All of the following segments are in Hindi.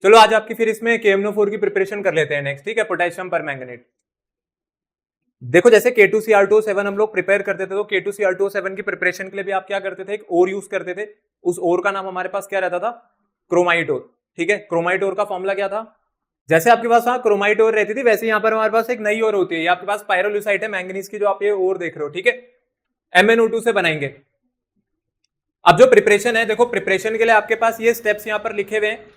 चलो आज आपकी फिर इसमें KMnO4 की प्रिपरेशन कर लेते हैं नेक्स्ट, ठीक है, पोटेशियम परमैंगनेट। देखो जैसे K2Cr2O7 हम लोग प्रिपेयर करते थे, तो K2Cr2O7 की प्रिपरेशन के लिए भी आप क्या करते थे, एक ओर यूज करते थे। उस ओर का नाम हमारे पास क्या रहता था, क्रोमाइट ओर, ठीक है। क्रोमाइट ओर का फॉर्मूला क्या था, जैसे आपके पास वहां क्रोमाइट ओर रहती थी वैसे यहाँ पर हमारे पास एक नई ओर होती है, ये आपके पास पायरोलुसाइट है मैंगनीज की, जो आप ये ओर देख रहे हो, ठीक है, MnO2 से बनाएंगे। अब जो प्रिपरेशन है, देखो प्रिपरेशन के लिए आपके पास ये स्टेप्स यहाँ पर लिखे हुए हैं।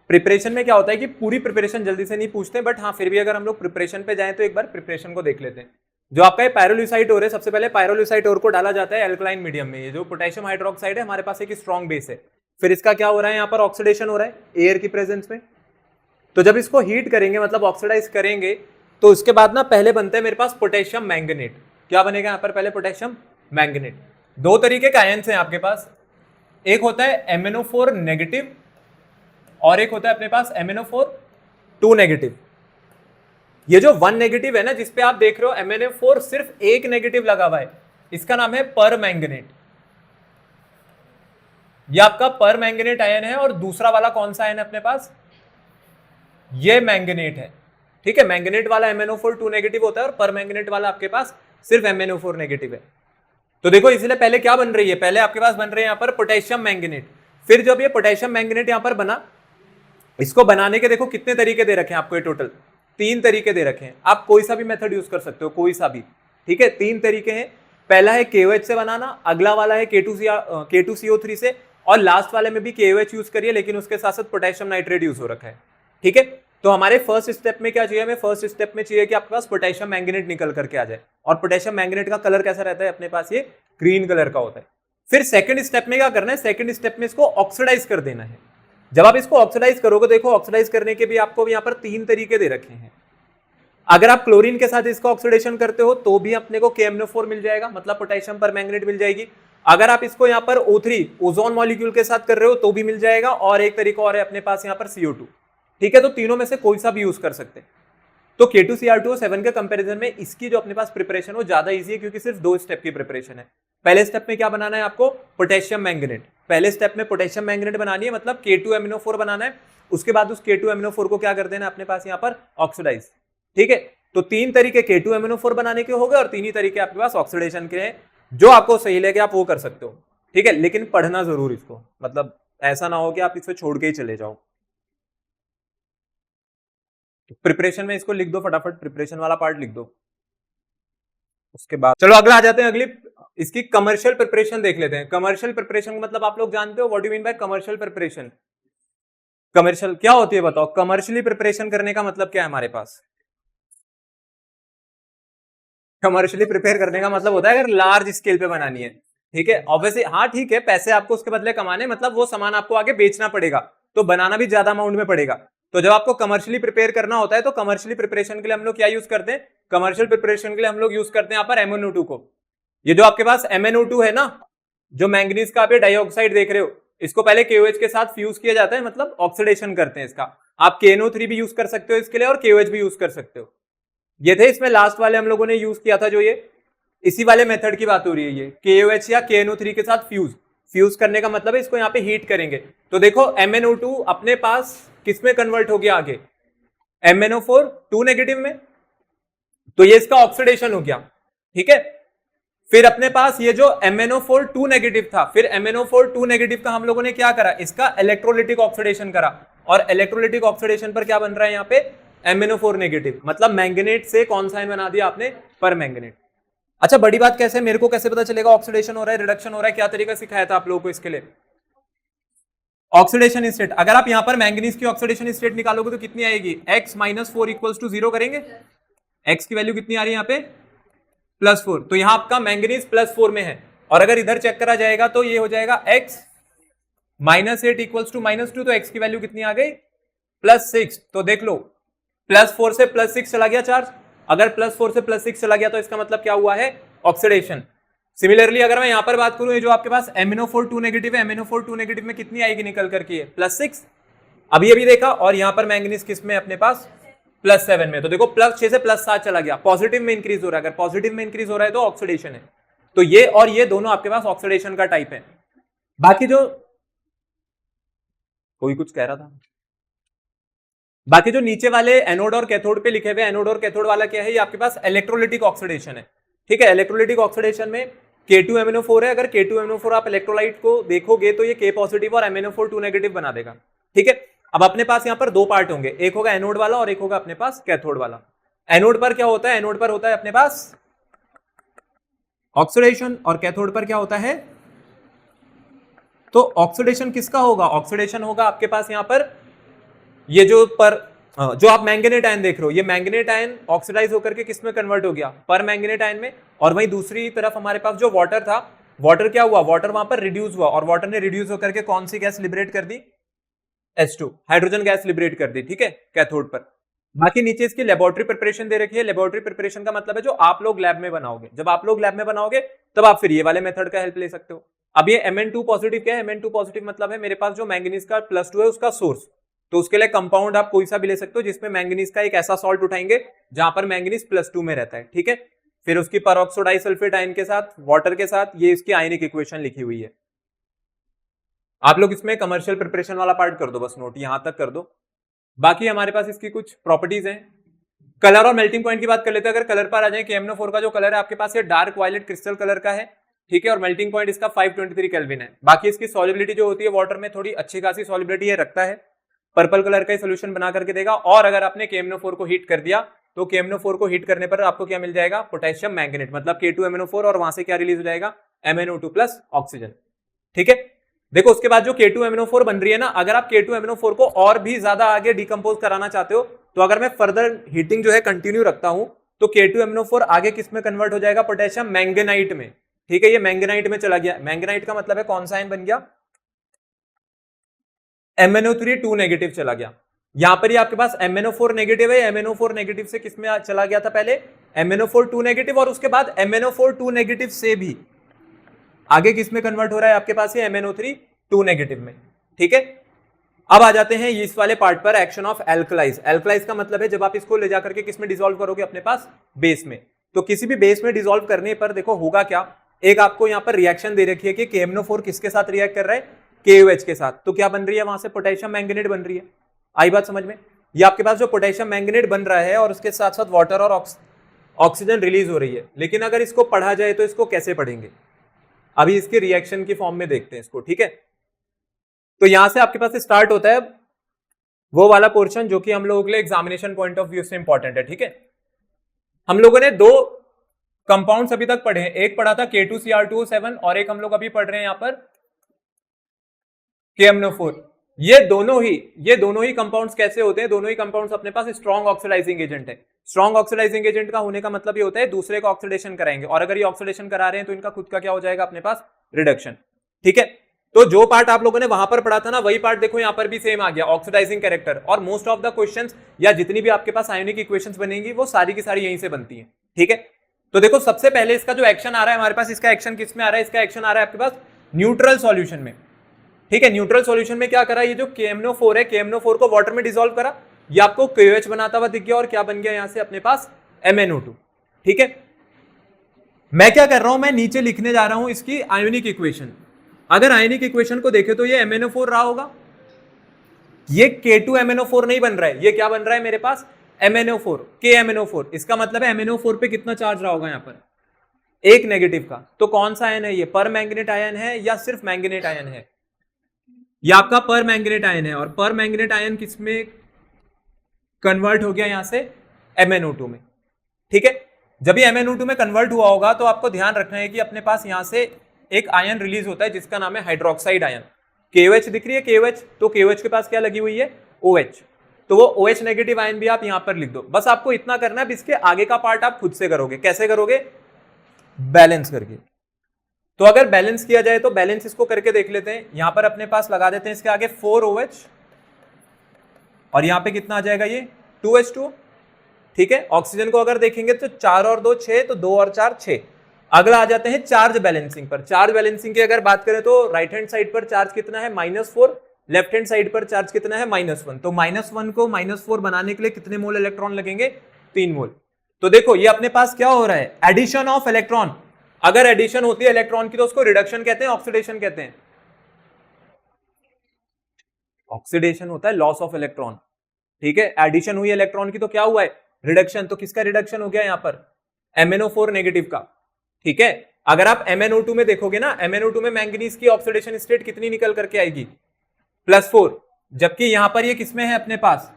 प्रिपरेशन में क्या होता है कि पूरी प्रिपरेशन जल्दी से नहीं पूछते, बट हाँ फिर भी अगर हम लोग प्रिपरेशन पे जाएं तो एक बार प्रिपरेशन को देख लेते हैं। जो आपका ये पायरोलुसाइट ओर है, सबसे पहले पायरोलुसाइट ओर को डाला जाता है एल्कलाइन मीडियम में। ये जो पोटेशियम हाइड्रोक्साइड है हमारे पास एक स्ट्रॉन्ग बेस है, फिर इसका क्या हो रहा है, यहाँ पर ऑक्सीडेशन हो रहा है एयर की प्रेजेंस में। तो जब इसको हीट करेंगे मतलब ऑक्सीडाइज करेंगे, तो उसके बाद ना पहले बनता है मेरे पास पोटेशियम मैंगनेट। क्या बनेगा यहाँ पर पहले, पोटेशियम मैंगनेट। दो तरीके के आयंस हैं आपके पास, एक होता है MnO4 नेगेटिव और एक होता है अपने पास MnO4 2 नेगेटिव। ये जो 1 नेगेटिव है ना, जिसपे आप देख रहे हो MnO4 सिर्फ एक नेगेटिव लगा हुआ है, इसका नाम है परमैंगनेट। ये आपका परमैंगनेट आयन है। और दूसरा वाला कौन सा आयन है अपने पास, ये मैंगनेट है, ठीक है। मैंगनेट वाला MnO4 2 नेगेटिव होता है और परमैंगनेट वाला आपके पास सिर्फ MnO4 नेगेटिव है। तो देखो इसलिए पहले क्या बन रही है, पहले आपके पास बन रहे हैं यहाँ पर पोटेशियम मैंगनेट। फिर जब ये पोटेशियम मैंगनेट यहाँ पर बना, इसको बनाने के देखो कितने तरीके दे रखे हैं आपको, ये टोटल 3 तरीके दे रखे हैं। आप कोई सा भी मेथड यूज कर सकते हो, कोई सा भी, ठीक है। 3 तरीके हैं, पहला है KOH से बनाना, अगला वाला है K2CO3 से, और लास्ट वाले में भी KOH यूज करिए लेकिन उसके साथ साथ पोटेशियम नाइट्रेट यूज हो रखा है, ठीक है। तो हमारे फर्स्ट स्टेप में क्या चाहिए, हमें फर्स्ट स्टेप में चाहिए कि आपके पास पोटेशियम मैंगनेट निकल करके आ जाए। और पोटेशियम मैंगनेट का कलर कैसा रहता है अपने पास, ये ग्रीन कलर का होता है। फिर सेकंड स्टेप में क्या करना है, सेकंड स्टेप में इसको ऑक्सीडाइज कर देना है। जब आप इसको ऑक्सीडाइज करोगे, देखो ऑक्सीडाइज करने के भी आपको यहाँ पर 3 तरीके दे रखे हैं। अगर आप क्लोरीन के साथ इसको ऑक्सीडेशन करते हो तो भी अपने को KMnO4 मिल जाएगा, मतलब पोटेशियम परमैंगनेट मिल जाएगी। अगर आप इसको यहाँ पर O3 ओजोन मॉलिक्यूल के साथ कर रहे हो तो भी मिल जाएगा, और एक तरीका और है अपने पास यहाँ पर CO2, ठीक है। तो तीनों में से कोई सा भी यूज कर सकते हैं। तो K2Cr2O7 के कंपैरिजन में इसकी जो अपने पास प्रिपरेशन हो ज्यादा इजी है, क्योंकि सिर्फ 2 स्टेप की प्रिपरेशन है। पहले स्टेप में क्या बनाना है आपको, पोटेशियम मैंगनेट। पहले स्टेप में पोटेशियम मैंगनेट बनानी है, मतलब K2MnO4 बनाना है। उसके बाद उस K2MnO4 को क्या कर देना अपने पास यहाँ पर ऑक्सीडाइज, ठीक है। तो 3 तरीके K2MnO4 बनाने के हो गए और 3 ही तरीके आपके पास ऑक्सीडेशन के हैं। जो आपको सही लगे आप वो कर सकते हो, ठीक है। लेकिन पढ़ना जरूर इसको, मतलब ऐसा ना हो कि आप इसे छोड़ के ही चले जाओ। प्रिपरेशन में इसको लिख दो फटाफट, प्रिपरेशन वाला पार्ट लिख दो। उसके बाद चलो अगला आ जाते हैं, अगली इसकी कमर्शियल प्रिपरेशन देख लेते हैं। कमर्शियल प्रिपरेशन मतलब आप लोग जानते हो, what do mean by commercial preparation. Commercial क्या होती है बताओ, कमर्शियली प्रिपरेशन करने का मतलब क्या है हमारे पास। कमर्शियली प्रिपेयर करने का मतलब होता है अगर लार्ज स्केल पे बनानी है, ठीक है। ऑब्वियसली हाँ ठीक है, पैसे आपको उसके बदले कमाने, मतलब वो सामान आपको आगे बेचना पड़ेगा, तो बनाना भी ज्यादा अमाउंट में पड़ेगा। तो जब आपको कमर्शियली प्रिपेयर करना होता है तो कमर्शियली प्रिपरेशन के लिए हम लोग क्या यूज करते हैं, कमर्शियल प्रिपरेशन के लिए हम लोग यूज करते हैं यहाँ पर MnO2 को। ये जो आपके पास MnO2 है ना, जो मैंगनीज का आप ये डाइऑक्साइड देख रहे हो, इसको पहले KOH के साथ फ्यूज किया जाता है, मतलब ऑक्सीडेशन करते हैं इसका। आप KNO3 भी यूज कर सकते हो इसके लिए और KOH भी यूज कर सकते हो। ये थे इसमें लास्ट वाले हम लोगों ने यूज किया था, जो ये इसी वाले मेथड की बात हो रही है, ये KOH या KNO3 के साथ फ्यूज करने का मतलब है इसको यहाँ पे हीट करेंगे। तो देखो MnO2 अपने पास किस में कन्वर्ट हो गया आगे, MnO4 2 नेगेटिव में, तो ये इसका ऑक्सीडेशन हो गया, ठीक है। फिर अपने पास ये जो MnO4 2 नेगेटिव था, फिर MnO4 2 नेगेटिव का हम लोगों ने क्या करा, इसका इलेक्ट्रोलिटिक ऑक्सीडेशन करा, और इलेक्ट्रोलिटिक ऑक्सीडेशन पर क्या बन रहा है यहाँ पे MnO4 नेगेटिव, मतलब मैंगनेट से कौन सा आयन बना दिया आपने, परमैंगनेट। अच्छा बड़ी बात कैसे, मेरे को कैसे पता चलेगा ऑक्सीडेशन हो रहा है रिडक्शन हो रहा है, क्या तरीका सिखाया था आप लोगों को इसके लिए। ऑक्सीडेशन स्टेट, अगर आप यहां पर मैंगनीज की ऑक्सीडेशन स्टेट निकालोगे तो कितनी आएगी, x - 4 = 0 करेंगे, x की वैल्यू कितनी आ रही है यहाँ पे +4, तो यहां आपका मैंगनीज +4 में है। और अगर इधर चेक करा जाएगा तो ये हो जाएगा x -8 = -2, तो x की वैल्यू कितनी आ गई +6। तो देख लो +4 से +6 चला गया चार्ज, अगर +4 से +6 चला गया तो इसका मतलब क्या हुआ है, ऑक्सीडेशन। सिमिलरली अगर मैं यहां पर बात करूं, ये जो आपके पास MnO4 2 नेगेटिव है, MnO4 2 नेगेटिव में कितनी आएगी निकल करके +6, अभी देखा। और यहां पर मैंगनीज किस में अपने पास +7 में, तो देखो +6 से +7 चला गया, पॉजिटिव में इंक्रीज हो रहा है। अगर पॉजिटिव में इंक्रीज हो रहा है तो ऑक्सीडेशन है। तो ये और ये दोनों आपके पास ऑक्सीडेशन का टाइप है। बाकी जो कोई कुछ कह रहा था, बाकी जो नीचे वाले एनोड और कैथोड पे लिखे हुए, एनोड और कैथोड वाला क्या है, ये आपके पास इलेक्ट्रोलिटिक ऑक्सीडेशन है। ठीक है, इलेक्ट्रोलिटिक ऑक्सीडेशन में K2MnO4 है। अगर K2MnO4 आप इलेक्ट्रोलाइट को देखोगे तो ये K पॉजिटिव और MnO4 2 नेगेटिव बना देगा। ठीक है, अब अपने पास यहाँ पर दो पार्ट होंगे, एक होगा एनोड वाला और एक होगा अपने पास कैथोड वाला। एनोड पर क्या होता है, एनोड पर होता है अपने पास ऑक्सीडेशन और कैथोड पर क्या होता है, तो ऑक्सीडेशन किसका होगा, ऑक्सीडेशन होगा आपके पास यहाँ पर ये जो आप मैंगनेट आयन देख रहे हो, ये मैंगनेट आयन ऑक्सीडाइज होकर के किस में कन्वर्ट हो गया, पर मैंगनेट आयन में। और वहीं दूसरी तरफ हमारे पास जो वाटर था, वाटर क्या हुआ, वाटर वहां पर रिड्यूस हुआ और वाटर ने रिड्यूस होकर के कौन सी गैस लिबरेट कर दी, H2 हाइड्रोजन गैस लिबरेट कर दी। ठीक है, कैथोड पर। बाकी नीचे इसकी लेबोरेटरी प्रिपरेशन दे रखी है। लेबोरेटरी प्रिपरेशन का मतलब है जो आप लोग लैब में बनाओगे, जब आप लोग लैब में बनाओगे तब आप फिर ये वाले मेथड का हेल्प ले सकते हो। अब ये Mn2 पॉजिटिव क्या है, Mn2 पॉजिटिव मतलब है मेरे पास जो मैंगनीज का +2 है उसका सोर्स, तो उसके लिए कंपाउंड आप कोई सा भी ले सकते हो जिसमें मैंगनीज का एक ऐसा सॉल्ट उठाएंगे जहां पर मैंगनीज +2 में रहता है। ठीक है, फिर उसकी परऑक्सो डाइसल्फेट आयन के साथ, वाटर के साथ, ये इसकी आयनिक इक्वेशन लिखी हुई है। आप लोग इसमें कमर्शियल प्रिपरेशन वाला पार्ट कर दो, बस नोट यहां तक कर दो। बाकी हमारे पास इसकी कुछ प्रॉपर्टीज हैं। कलर और मेल्टिंग पॉइंट की बात कर लेते हैं। अगर कलर पर आ जाए, KMnO4 का जो कलर है आपके पास ये डार्क वायलेट क्रिस्टल कलर का है। ठीक है, और मेल्टिंग पॉइंट इसका 523 केल्विन है। बाकी इसकी सॉलिबिलिटी जो होती है वाटर में थोड़ी अच्छी खासी सॉलिबिलिटी ये रखता है, पर्पल कलर का सोल्यूशन बना करके देगा। और अगर आपने KMnO4 को हीट कर दिया तो KMnO4 को हीट करने पर आपको क्या मिल जाएगा, पोटेशियम मैंगनेट, मतलब K2MnO4, और वहां से क्या रिलीज हो जाएगा, MnO2 प्लस ऑक्सीजन। ठीक है, देखो उसके बाद जो K2MnO4 बन रही है ना, अगर आप K2MnO4 को और भी ज्यादा आगे डिकम्पोज कराना चाहते हो तो अगर मैं फर्दर हीटिंग जो है कंटिन्यू रखता हूं तो K2MnO4 आगे किस में कन्वर्ट हो जाएगा, पोटेशियम मैंगनाइट में। ठीक है, ये मैंगनाइट में चला गया। मैंगनाइट का मतलब है कौन सा आयन बन गया, MnO3 2 नेगेटिव चला गया। यहां पर ही आपके पास MnO4 नेगेटिव है, MnO4 नेगेटिव से किस में चला गया था, पहले MnO4 2 नेगेटिव, और उसके बाद MnO4 2 नेगेटिव से भी आगे किस में कन्वर्ट हो रहा है आपके पास ये MnO3 2 नेगेटिव में। ठीक है, अब आ जाते हैं इस वाले पार्ट पर, एक्शन ऑफ एल्कलाइज। एल्कलाइज का मतलब है जब आप इसको ले जाकर के किस में डिसॉल्व करोगे, अपने पास बेस में। तो किसी भी बेस में डिसॉल्व करने पर देखो होगा क्या, एक आपको यहां पर रिएक्शन दे रखी है कि KMnO4 किसके साथ रिएक्ट कर रहा है, KOH के साथ। तो क्या बन रही है वहां से, पोटेशियम मैंगनेट बन रही है। आई बात समझ में, ये आपके पास जो पोटेशियम मैंगनेट बन रहा है और उसके साथ साथ वाटर और ऑक्सीजन रिलीज हो रही है। लेकिन अगर इसको पढ़ा जाए तो इसको कैसे पढ़ेंगे, अभी इसके रिएक्शन की फॉर्म में देखते हैं इसको। ठीक है, तो यहां से आपके पास स्टार्ट होता है वो वाला पोर्शन जो कि हम लोगों के लिए एग्जामिनेशन पॉइंट ऑफ व्यू से इंपॉर्टेंट है। ठीक है, हम लोगों ने दो कंपाउंड्स अभी तक पढ़े हैं, एक पढ़ा था K2Cr2O7 और एक हम लोग अभी पढ़ रहे हैं यहां पर KMnO4। ये दोनों ही कंपाउंड्स कैसे होते हैं, दोनों ही कंपाउंड्स अपने पास स्ट्रॉन्ग ऑक्सीडाइजिंग एजेंट है। स्ट्रॉन्ग ऑक्सीडाइजिंग एजेंट का होने का मतलब ये होता है दूसरे को ऑक्सीडेशन कराएंगे, और अगर ये ऑक्सीडेशन करा रहे हैं तो इनका खुद का क्या हो जाएगा अपने पास, रिडक्शन। ठीक है, तो जो पार्ट आप लोगों ने वहां पर पढ़ा था ना, वही पार्ट देखो यहां पर भी सेम आ गया, ऑक्सीडाइजिंग कैरेक्टर। और मोस्ट ऑफ द क्वेश्चंस या जितनी भी आपके पास आयोनिक इक्वेशंस बनेंगी वो सारी की सारी यहीं से बनती हैं। ठीक है, तो देखो सबसे पहले इसका जो एक्शन आ रहा है हमारे पास, इसका एक्शन किस में आ रहा है, इसका एक्शन आ रहा है आपके पास न्यूट्रल सॉल्यूशन में। ठीक है, न्यूट्रल सॉल्यूशन में क्या करा, ये जो KMnO4 है, KMnO4 को वाटर में डिसॉल्व करा, ये आपको KOH बनाता हुआ दिख गया, और क्या बन गया यहां से अपने पास MnO2। ठीक है, मैं क्या कर रहा हूं, मैं नीचे लिखने जा रहा हूं इसकी आयोनिक इक्वेशन। अगर आयोनिक इक्वेशन को देखें तो ये MnO4 रहा होगा, ये K2MnO4 नहीं बन रहा है, ये क्या बन रहा है मेरे पास, MnO4, KMnO4। इसका मतलब है MnO4 पे कितना चार्ज रहा होगा यहां पर, एक नेगेटिव का। तो कौन सा आयन है ये, पर मैंगनेट आयन है या सिर्फ मैंगनेट आयन है, ये आपका पर मैंगनेट आयन है। और पर मैंगनेट आयन किसमें कन्वर्ट हो गया यहां से, MnO2 में। ठीक है, जब ये MnO2 में कन्वर्ट हुआ होगा तो आपको ध्यान रखना है कि अपने पास यहां से एक आयन रिलीज होता है जिसका नाम है हाइड्रोक्साइड आयन। KOH दिख रही है, KOH, तो KOH के पास क्या लगी हुई है, OH, तो वो OH नेगेटिव आयन भी आप यहां पर लिख दो। बस आपको इतना करना है, इसके आगे का पार्ट आप खुद से करोगे। कैसे करोगे, बैलेंस करके। तो अगर बैलेंस किया जाए तो बैलेंस इसको करके देख लेते हैं। यहां पर अपने पास लगा देते हैं इसके आगे 4OH, और यहां पे कितना आ जाएगा ये 2H2। ठीक है, ऑक्सीजन को अगर देखेंगे तो 4 और 2 6, तो 2 और 4 6। अगला आ जाते हैं चार्ज बैलेंसिंग पर। चार्ज बैलेंसिंग की अगर बात करें तो राइट हैंड साइड पर चार्ज कितना है, -4, लेफ्ट हैंड साइड पर चार्ज कितना है, -1। तो -1 को -4 बनाने के लिए कितने मोल इलेक्ट्रॉन लगेंगे, 3 मोल। तो देखो ये अपने पास क्या हो रहा है, एडिशन ऑफ इलेक्ट्रॉन। अगर एडिशन होती है इलेक्ट्रॉन की तो उसको रिडक्शन कहते हैं, ऑक्सीडेशन कहते हैं, ऑक्सीडेशन होता है लॉस ऑफ इलेक्ट्रॉन। ठीक है, एडिशन हुई इलेक्ट्रॉन की तो क्या हुआ है, रिडक्शन। तो किसका रिडक्शन हो गया यहाँ पर, MnO4 नेगेटिव का। ठीक है, अगर आप MnO2 में देखोगे ना, MnO2 में मैंगनीज की ऑक्सीडेशन स्टेट कितनी निकल करके आएगी, +4, जबकि यहां पर ये किसमें है अपने पास,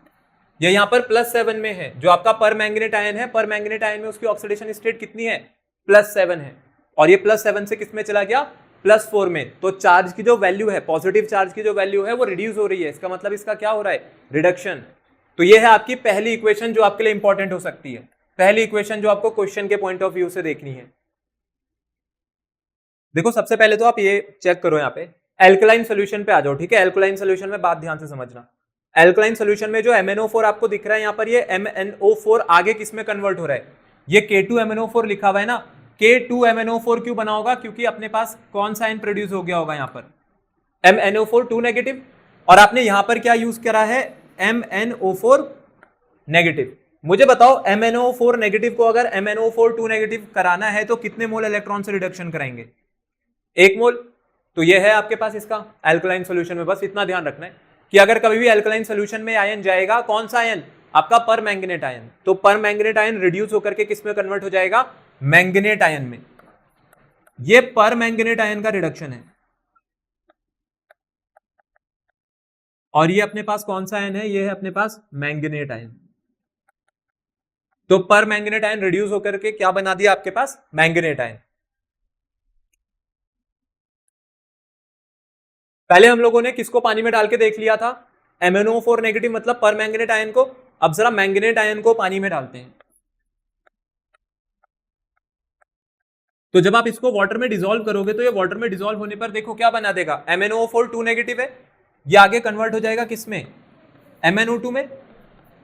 ये यहां पर +7 में है। जो आपका पर मैंगनेट आयन है, पर मैंगनेट आयन में उसकी ऑक्सीडेशन स्टेट कितनी है, +7 है, और ये +7 से किसमें चला गया, +4 में। तो चार्ज की जो वैल्यू है, पॉजिटिव चार्ज की जो वैल्यू है वो रिड्यूस हो रही है, इसका मतलब इसका क्या हो रहा है, रिडक्शन। तो ये है आपकी पहली इक्वेशन जो आपके लिए इंपॉर्टेंट हो सकती है, पहली इक्वेशन जो आपको क्वेश्चन के पॉइंट ऑफ व्यू से देखनी है। देखो सबसे पहले तो आप ये चेक करो, यहाँ पे एल्कलाइन सोल्यूशन पे आ जाओ। ठीक है, एल्कलाइन सोल्यूशन में बात ध्यान से समझना। एल्कलाइन सोल्यूशन में जो MnO4 आपको दिख रहा है यहाँ पर, ये MnO4 आगे किस में कन्वर्ट हो रहा है, ये K2MnO4 लिखा हुआ है ना। K2MnO4 क्यों बना होगा, क्योंकि अपने पास कौन सा आयन प्रोड्यूस हो गया होगा यहाँ पर, MnO4 2 नेगेटिव, और आपने यहां पर क्या यूज करा है, MnO4 नेगेटिव। मुझे बताओ MnO4 नेगेटिव को अगर MnO4 2 नेगेटिव कराना है तो कितने मोल इलेक्ट्रॉन से रिडक्शन कराएंगे, 1 मोल। तो ये है आपके पास इसका एल्कलाइन सोल्यूशन में। बस इतना ध्यान रखना है कि अगर कभी भी एल्कलाइन सोल्यूशन में आयन जाएगा, कौन सा आयन, आपका पर मैंगनेट आयन, तो पर मैंगनेट आयन रिड्यूस होकर के किस में कन्वर्ट हो जाएगा, मैंगनेट आयन में। ये पर मैंगनेट आयन का रिडक्शन है। और ये अपने पास कौन सा आयन है, ये है अपने पास मैंगनेट आयन। तो पर मैंगनेट आयन रिड्यूस होकर के क्या बना दिया आपके पास, मैंगनेट आयन। पहले हम लोगों ने किसको पानी में डाल के देख लिया था, MnO4 नेगेटिव मतलब पर मैंगनेट आयन को। अब जरा मैंगनेट आयन को पानी में डालते हैं। तो जब आप इसको वाटर में डिसॉल्व करोगे तो ये वाटर में डिसॉल्व होने पर देखो क्या बना देगा, MnO4 2 नेगेटिव है, ये आगे कन्वर्ट हो जाएगा किसमें, MnO2 में,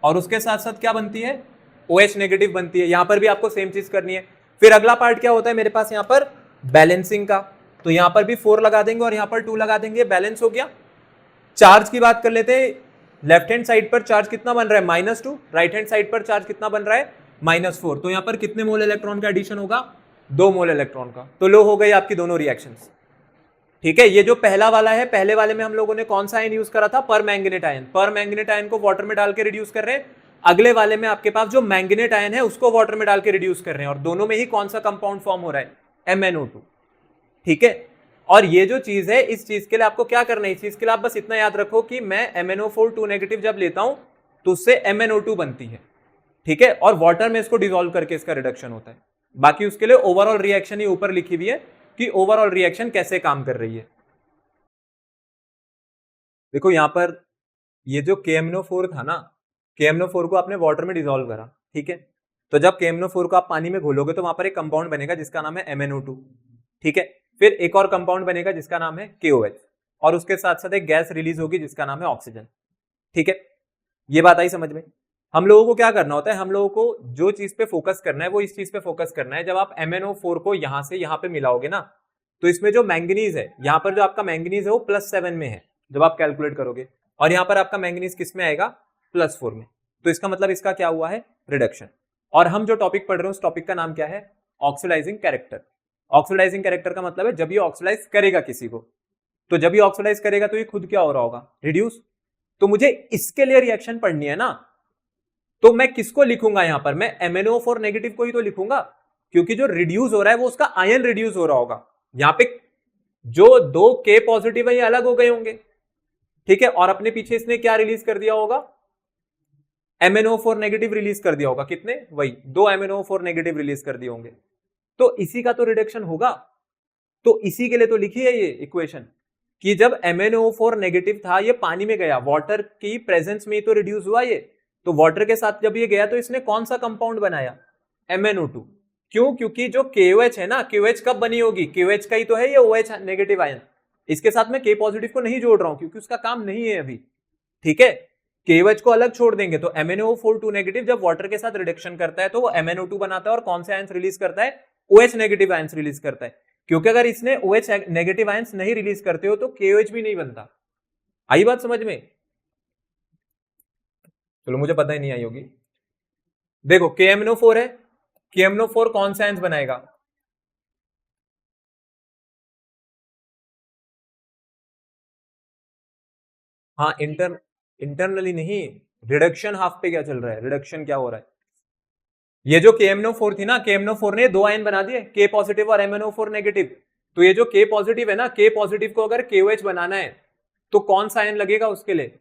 और उसके साथ साथ क्या बनती है, OH नेगेटिव बनती है। यहां पर भी आपको सेम चीज करनी है। फिर अगला पार्ट क्या होता है मेरे पास यहां पर, बैलेंसिंग का। तो यहां पर भी 4 लगा देंगे और यहां पर 2 लगा देंगे, बैलेंस हो गया। चार्ज की बात कर लेते हैं, लेफ्ट हैंड साइड पर चार्ज कितना बन रहा है, -2, राइट हैंड साइड पर चार्ज कितना बन रहा है, -4। तो यहां पर कितने मोल इलेक्ट्रॉन का एडिशन होगा, 2 मोल इलेक्ट्रॉन का। तो लो हो गई आपकी दोनों रिएक्शंस। ठीक है, ये जो पहला वाला है, पहले वाले में हम लोगों ने कौन सा आयन यूज करा था, पर मैंगनेट आयन। पर मैंगनेट आयन को वाटर में डाल के रिड्यूस कर रहे हैं। अगले वाले में आपके पास जो मैंगनेट आयन है उसको वाटर में डाल के रिड्यूस कर रहे हैं, और दोनों में ही कौन सा कंपाउंड फॉर्म हो रहा है, MnO2। ठीक है, और ये जो चीज है, इस चीज के लिए आपको क्या करना है, इस चीज के लिए आप बस इतना याद रखो कि मैं MnO4 2 नेगेटिव जब लेता हूं तो उससे MnO2 बनती है। ठीक है, और वाटर में इसको डिसॉल्व करके इसका रिडक्शन होता है। बाकी उसके लिए ओवरऑल रिएक्शन ही ऊपर लिखी हुई है कि ओवरऑल रिएक्शन कैसे काम कर रही है। देखो यहां पर ये जो KMnO4 था ना, KMnO4 को आपने वाटर में डिसॉल्व करा। ठीक है, तो जब KMnO4 को आप पानी में घोलोगे तो वहां पर एक कंपाउंड बनेगा जिसका नाम है MnO2। ठीक है, फिर एक और कंपाउंड बनेगा जिसका नाम है KOH, और उसके साथ साथ एक गैस रिलीज होगी जिसका नाम है ऑक्सीजन। ठीक है, ये बात आई समझ में। हम लोगों को क्या करना होता है, हम लोगों को जो चीज पे फोकस करना है वो इस चीज पे फोकस करना है। जब आप MnO4 को यहां से यहां पे मिलाओगे ना, तो इसमें जो मैंगनीज है, यहां पर जो आपका मैंगनीज है वो +7 में है जब आप कैलकुलेट करोगे, और यहां पर आपका मैंगनीज किस में आएगा, +4 में। तो इसका मतलब इसका क्या हुआ है, रिडक्शन। और हम जो टॉपिक पढ़ रहे हैं उस टॉपिक का नाम क्या है, ऑक्सीडाइजिंग कैरेक्टर। ऑक्सीडाइजिंग कैरेक्टर का मतलब है जब ये ऑक्सीडाइज करेगा किसी को, तो जब ये ऑक्सीडाइज करेगा तो ये खुद क्या हो रहा होगा, रिड्यूस। तो मुझे इसके लिए रिएक्शन पढ़नी है ना, तो मैं किसको लिखूंगा यहां पर, मैं MnO4 नेगेटिव को ही तो लिखूंगा, क्योंकि जो रिड्यूस हो रहा है वो उसका आयन रिड्यूस हो रहा होगा। यहां पे जो 2 K पॉजिटिव है ये अलग हो गए होंगे। ठीक है, और अपने पीछे इसने क्या रिलीज कर दिया होगा, MnO4 नेगेटिव रिलीज कर दिया होगा। कितने, वही 2 MnO4 नेगेटिव रिलीज कर दिए होंगे। तो इसी का तो रिडक्शन होगा। तो इसी के लिए तो लिखी है ये इक्वेशन कि जब MnO4 नेगेटिव था, ये पानी में गया, वाटर की प्रेजेंस में ही तो रिड्यूस हुआ ये। तो वाटर के साथ जब ये गया तो इसने कौन सा कंपाउंड बनाया, MnO2। क्यों, क्योंकि जो KOH है ना, KOH कब बनी होगी, KOH का ही तो है ये OH नेगेटिव आयन। इसके साथ मैं K पॉजिटिव को नहीं जोड़ रहा हूं क्योंकि उसका काम नहीं है अभी। ठीक है, KOH को अलग छोड़ देंगे। तो MnO4 2 नेगेटिव जब वाटर के साथ रिडक्शन करता है तो वो MnO2 बनाता है, और कौन से आयंस रिलीज करता है, OH नेगेटिव आयंस रिलीज करता है। क्योंकि अगर इसने OH नेगेटिव आयंस नहीं रिलीज करते हो तो KOH भी नहीं बनता। आई बात समझ में, चलो मुझे पता ही नहीं आई होगी। देखो KMnO4 है, KMnO4 कौन सा आयंस बनाएगा, हाँ इंटरनली नहीं, रिडक्शन हाफ पे क्या चल रहा है, रिडक्शन क्या हो रहा है। ये जो KMnO4 थी ना, KMnO4 ने 2 आयन बना दिए, K पॉजिटिव और MnO4 नेगेटिव। तो ये जो K पॉजिटिव है ना, K पॉजिटिव को अगर KOH बनाना है तो कौन सा आयन लगेगा उसके लिए,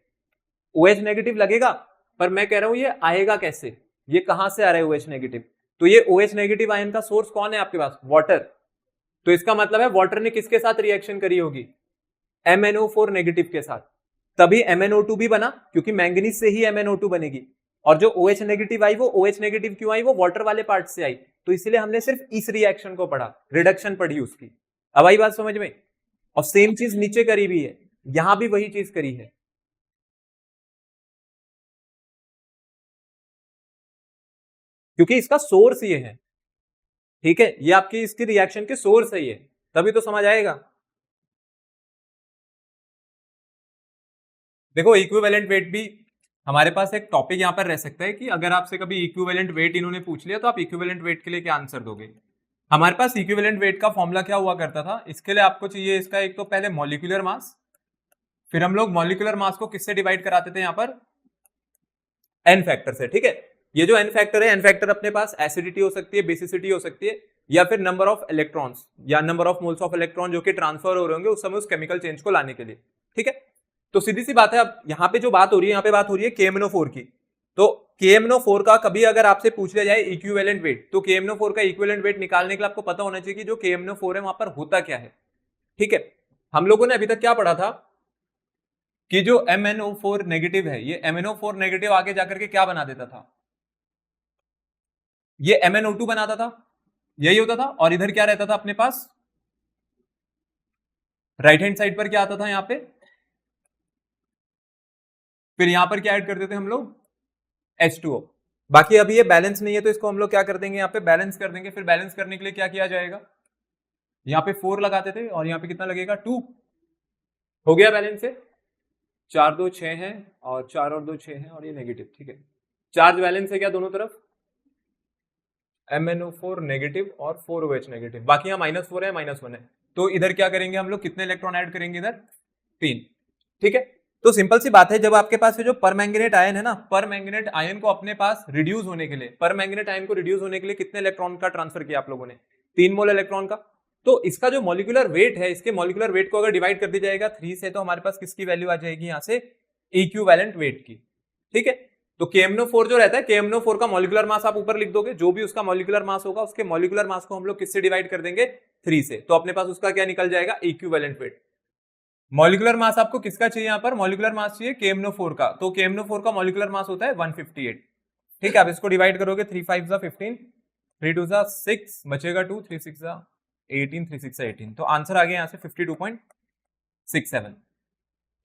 OH नेगेटिव लगेगा। पर मैं कह रहा हूं ये आएगा कैसे, ये कहां से आ रहा है OH नेगेटिव। तो ये OH नेगेटिव आयन का सोर्स कौन है आपके पास, वाटर। तो इसका मतलब है वाटर ने किसके साथ रिएक्शन करी होगी, MnO4 नेगेटिव के साथ, तभी MnO2 भी बना, क्योंकि मैंगनीज से ही MnO2 बनेगी। और जो OH नेगेटिव आई, वो OH नेगेटिव क्यों आई, वो वाटर वाले पार्ट से आई। तो इसलिए हमने सिर्फ इस रिएक्शन को पढ़ा, रिडक्शन पढ़ी उसकी। अब आई बात समझ में। और सेम चीज नीचे करी भी है, यहां भी वही चीज करी है, क्योंकि इसका सोर्स ये है। ठीक है, ये आपकी इसकी रिएक्शन के सोर्स है ये, तभी तो समझ आएगा। देखो इक्विवेलेंट वेट भी हमारे पास एक टॉपिक यहां पर रह सकता है कि अगर आपसे कभी इक्विवेलेंट वेट इन्होंने पूछ लिया तो आप इक्विवेलेंट वेट के लिए क्या आंसर दोगे। हमारे पास इक्विवेलेंट वेट का फॉर्मूला क्या हुआ करता था, इसके लिए आपको चाहिए इसका एक तो पहले मॉलिक्यूलर मास, फिर हम लोग मॉलिक्यूलर मास को किससे डिवाइड कराते थे यहां पर, एन फैक्टर से। ठीक है, ये जो एन फैक्टर है, एन फैक्टर अपने पास एसिडिटी हो सकती है, बेसिसिटी हो सकती है, या फिर नंबर ऑफ इलेक्ट्रॉन्स या number of moles of electron जो कि ट्रांसफर हो रहे होंगे उस समय उस केमिकल चेंज को लाने के लिए। ठीक है, तो सीधी सी बात है, अब यहाँ पे जो बात हो रही है, यहाँ पे बात हो रही है KMnO4 की। तो KMnO4 का कभी अगर आपसे पूछ लिया जाए इक्विवेलेंट वेट, तो KMnO4 का इक्विवेलेंट वेट निकालने के लिए आपको पता होना चाहिए कि जो KMnO4 है वहां पर होता क्या है। ठीक है, हम लोगों ने अभी तक क्या पढ़ा था कि जो MnO4 नेगेटिव है, ये MnO4 नेगेटिव आगे जाकर के क्या बना देता था, ये MnO2 बनाता था, यही होता था। और इधर क्या रहता था अपने पास, राइट हैंड साइड पर क्या आता था यहां पे, फिर यहां पर क्या ऐड करते थे हम लोग, H2O। बाकी अभी ये बैलेंस नहीं है तो इसको हम लोग क्या कर देंगे, यहाँ पे बैलेंस कर देंगे। फिर बैलेंस करने के लिए क्या किया जाएगा, यहाँ पे 4 लगाते थे और यहाँ पे कितना लगेगा 2, हो गया बैलेंस से। 4 2 6 है और 4 और 2 6 है और ये नेगेटिव। ठीक है, चार्ज बैलेंस है क्या दोनों तरफ, MnO4 नेगेटिव और 4OH नेगेटिव, बाकी यहाँ -4 है -1 है। तो इधर क्या करेंगे हम लोग, कितने इलेक्ट्रॉन ऐड करेंगे इधर, 3। ठीक है, तो सिंपल सी बात है, जब आपके पास जो परमैंगनेट आयन है ना, परमैंगनेट आयन को अपने पास रिड्यूस होने के लिए, परमैंगनेट आयन को रिड्यूस होने के लिए कितने इलेक्ट्रॉन का ट्रांसफर किया आप लोगों ने, 3 मोल इलेक्ट्रॉन का। तो इसका जो मॉलिक्यूलर वेट है, इसके मॉलिक्यूलर वेट को अगर डिवाइड कर दिया जाएगा 3 से, तो हमारे पास किसकी वैल्यू आ जाएगी यहां से, इक्विवेलेंट वेट की। ठीक है, तो KMnO4 जो रहता है, KMnO4 का मॉलिक्यूलर मास आप ऊपर लिख दोगे, जो भी उसका मॉलिक्यूलर मास होगा उसके मॉलिक्यूलर मास को हम लोग किससे डिवाइड कर देंगे, 3 से। तो अपने पास उसका क्या निकल जाएगा, इक्विवेलेंट वेट। मॉलिक्यूलर मास आपको किसका चाहिए यहां पर, मॉलिक्यूलर मास चाहिए KMnO4 का। तो KMnO4 का मॉलिक्यूलर मास होता है 158। ठीक है, आप इसको डिवाइड करोगे, 3 5 15, 3 2 6, बचेगा 2, 3 6 18, 3 6 18। तो आंसर आ गया यहां से 52.67।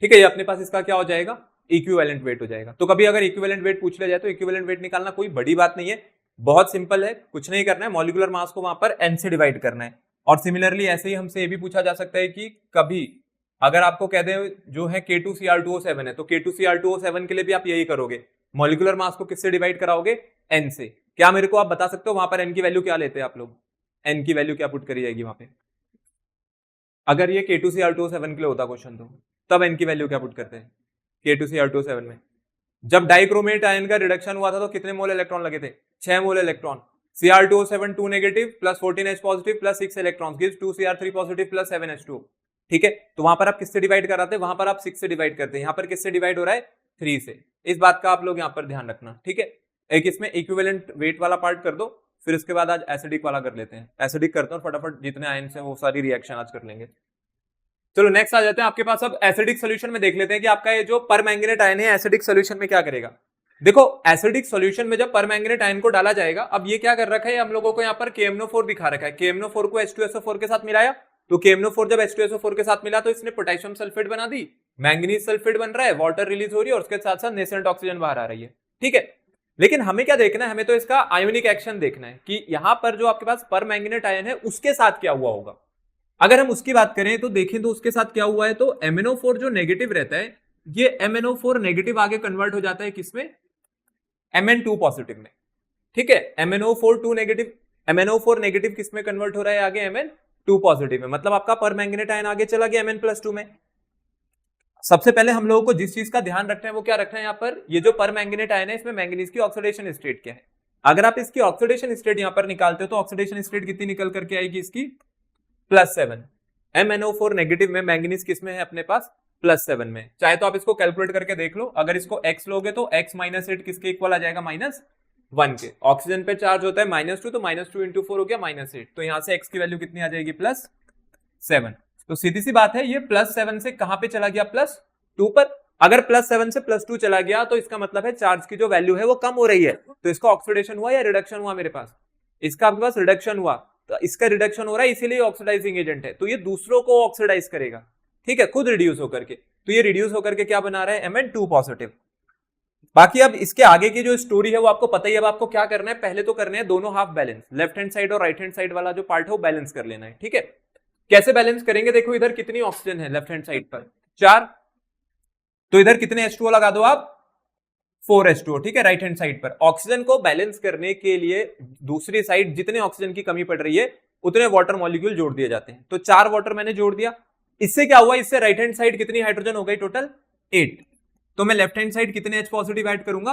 ठीक है, ये अपने पास इसका क्या हो जाएगा, इक्विवेलेंट वेट हो जाएगा। तो कभी अगर इक्विवेलेंट वेट पूछ लिया जाए तो इक्विवेलेंट वेट निकालना कोई बड़ी बात नहीं है, बहुत सिंपल है, कुछ नहीं करना है, मॉलिक्यूलर मास को वहां पर n से डिवाइड करना है। और सिमिलरली ऐसे ही हमसे ये भी पूछा जा सकता है कि कभी अगर आपको कह दें जो है K2Cr2O7 है, तो K2Cr2O7 के लिए भी आप यही करोगे, मॉलिक्यूलर मास को किससे डिवाइड कराओगे, n से। क्या मेरे को आप बता सकते हो वहां पर n की वैल्यू क्या लेते हैं आप लोग, n की वैल्यू क्या पुट करी जाएगी वहां पे, अगर ये K2Cr2O7 के लिए होता क्वेश्चन, तो तब n की वैल्यू क्या पुट करते हैं K2Cr2O7 में। जब डाइक्रोमेट आयन का रिडक्शन हुआ था तो कितने मोल इलेक्ट्रॉन लगे थे, 6 मोल electron. Cr2O7 2 negative plus 14H positive plus 6 electron gives 2Cr3 positive plus 7H2। ठीक है, तो वहां पर आप किससे डिवाइड कराते हैं, वहां पर आप 6 से डिवाइड करते हैं, यहाँ पर किससे डिवाइड हो रहा है, 3 से। इस बात का आप लोग यहाँ पर ध्यान रखना। ठीक है, एक इसमें इक्विवेलेंट वेट वाला पार्ट कर दो, फिर उसके बाद आज एसिडिक वाला कर लेते हैं। एसिडिक करते हैं और फटाफट जितने आयन है वो सारी रिएक्शन आज कर लेंगे। चलो नेक्स्ट आ जाते हैं आपके पास। अब एसिडिक सॉल्यूशन में देख लेते हैं कि आपका ये जो परमैंगनेट आयन है एसिडिक सॉल्यूशन में क्या करेगा। देखो एसिडिक सॉल्यूशन में जब परमैंगनेट आयन को डाला जाएगा, अब ये क्या कर रखा है हम लोगों को यहाँ पर KMnO4 दिखा रखा है। KMnO4 को H2SO4 के साथ मिलाया, तो KMnO4 जब H2SO4 के साथ मिला तो इसने पोटेशियम सल्फेट बना दी, मैंगनीज सल्फेट बन रहा है, वाटर रिलीज हो रही है और उसके साथ साथ नेसेंट ऑक्सीजन बाहर आ रही है। ठीक है, लेकिन हमें क्या देखना है, हमें तो इसका आयोनिक एक्शन देखना है कि यहां पर जो आपके पास परमैंगनेट आयन है उसके साथ क्या हुआ होगा। अगर हम उसकी बात करें तो देखें तो उसके साथ क्या हुआ है, तो MnO4 जो नेगेटिव रहता है, ये MnO4 नेगेटिव आगे कन्वर्ट हो जाता है किसमें, Mn2 पॉजिटिव में। ठीक है, MnO4 नेगेटिव किसमें कन्वर्ट हो रहा है आगे, Mn2 पॉजिटिव में। मतलब आपका परमैंगनेट आयन आगे चला गया Mn+2 में। सबसे पहले हम लोगों को जिस चीज का ध्यान रखना है वो क्या रखना है यहाँ पर, ये जो परमैंगनेट आयन है इसमें मैंगनीज की ऑक्सीडेशन स्टेट क्या है। अगर आप इसकी ऑक्सीडेशन स्टेट यहाँ पर निकालते हो तो ऑक्सीडेशन स्टेट कितनी निकल करके आएगी इसकी +7। MnO4 नेगेटिव में मैंगनीज किस में है अपने पास +7 में। चाहे तो आप इसको कैलकुलेट करके देख लो, अगर इसको x लोगे तो x -8 किसके इक्वल आ जाएगा -1 के। ऑक्सीजन पे चार्ज होता है -2 तो -2 × 4 हो गया -8, तो यहां से x की वैल्यू कितनी आ जाएगी +7। तो सीधी सी बात है ये +7 से कहां पे चला गया +2 पर। अगर +7 से +2 चला गया तो इसका मतलब है चार्ज की जो वैल्यू है वो कम हो रही है, तो इसका ऑक्सीडेशन हुआ या रिडक्शन हुआ मेरे पास, इसका आपके पास रिडक्शन हुआ। तो इसका रिडक्शन हो रहा है इसीलिए ऑक्सीडाइजिंग एजेंट है, तो ये दूसरों को ऑक्सीडाइज करेगा, ठीक है, खुद रिड्यूस होकर के। तो ये रिड्यूस होकर के क्या बना रहा है Mn2 पॉजिटिव। बाकी अब इसके आगे की जो स्टोरी है वो आपको पता ही है। अब आपको क्या करना है, पहले तो करना है दोनों half balance, left hand side और राइट हैंड साइड वाला जो पार्ट है वो बैलेंस कर लेना है, ठीक है। कैसे बैलेंस करेंगे, देखो इधर कितनी ऑक्सीजन है लेफ्ट हैंड साइड पर 4, तो इधर कितने H2O लगा दो आप 4 H2O, ठीक है, राइट हैंड साइड पर। ऑक्सीजन को बैलेंस करने के लिए दूसरी साइड जितने ऑक्सीजन की कमी पड़ रही है उतने वाटर मॉलिक्यूल जोड़ दिए जाते हैं, तो 4 वाटर मैंने जोड़ दिया। इससे क्या हुआ, इससे राइट हैंड साइड कितनी हाइड्रोजन हो गई टोटल 8, तो मैं लेफ्ट हैंड साइड कितने H पॉजिटिव ऐड करूंगा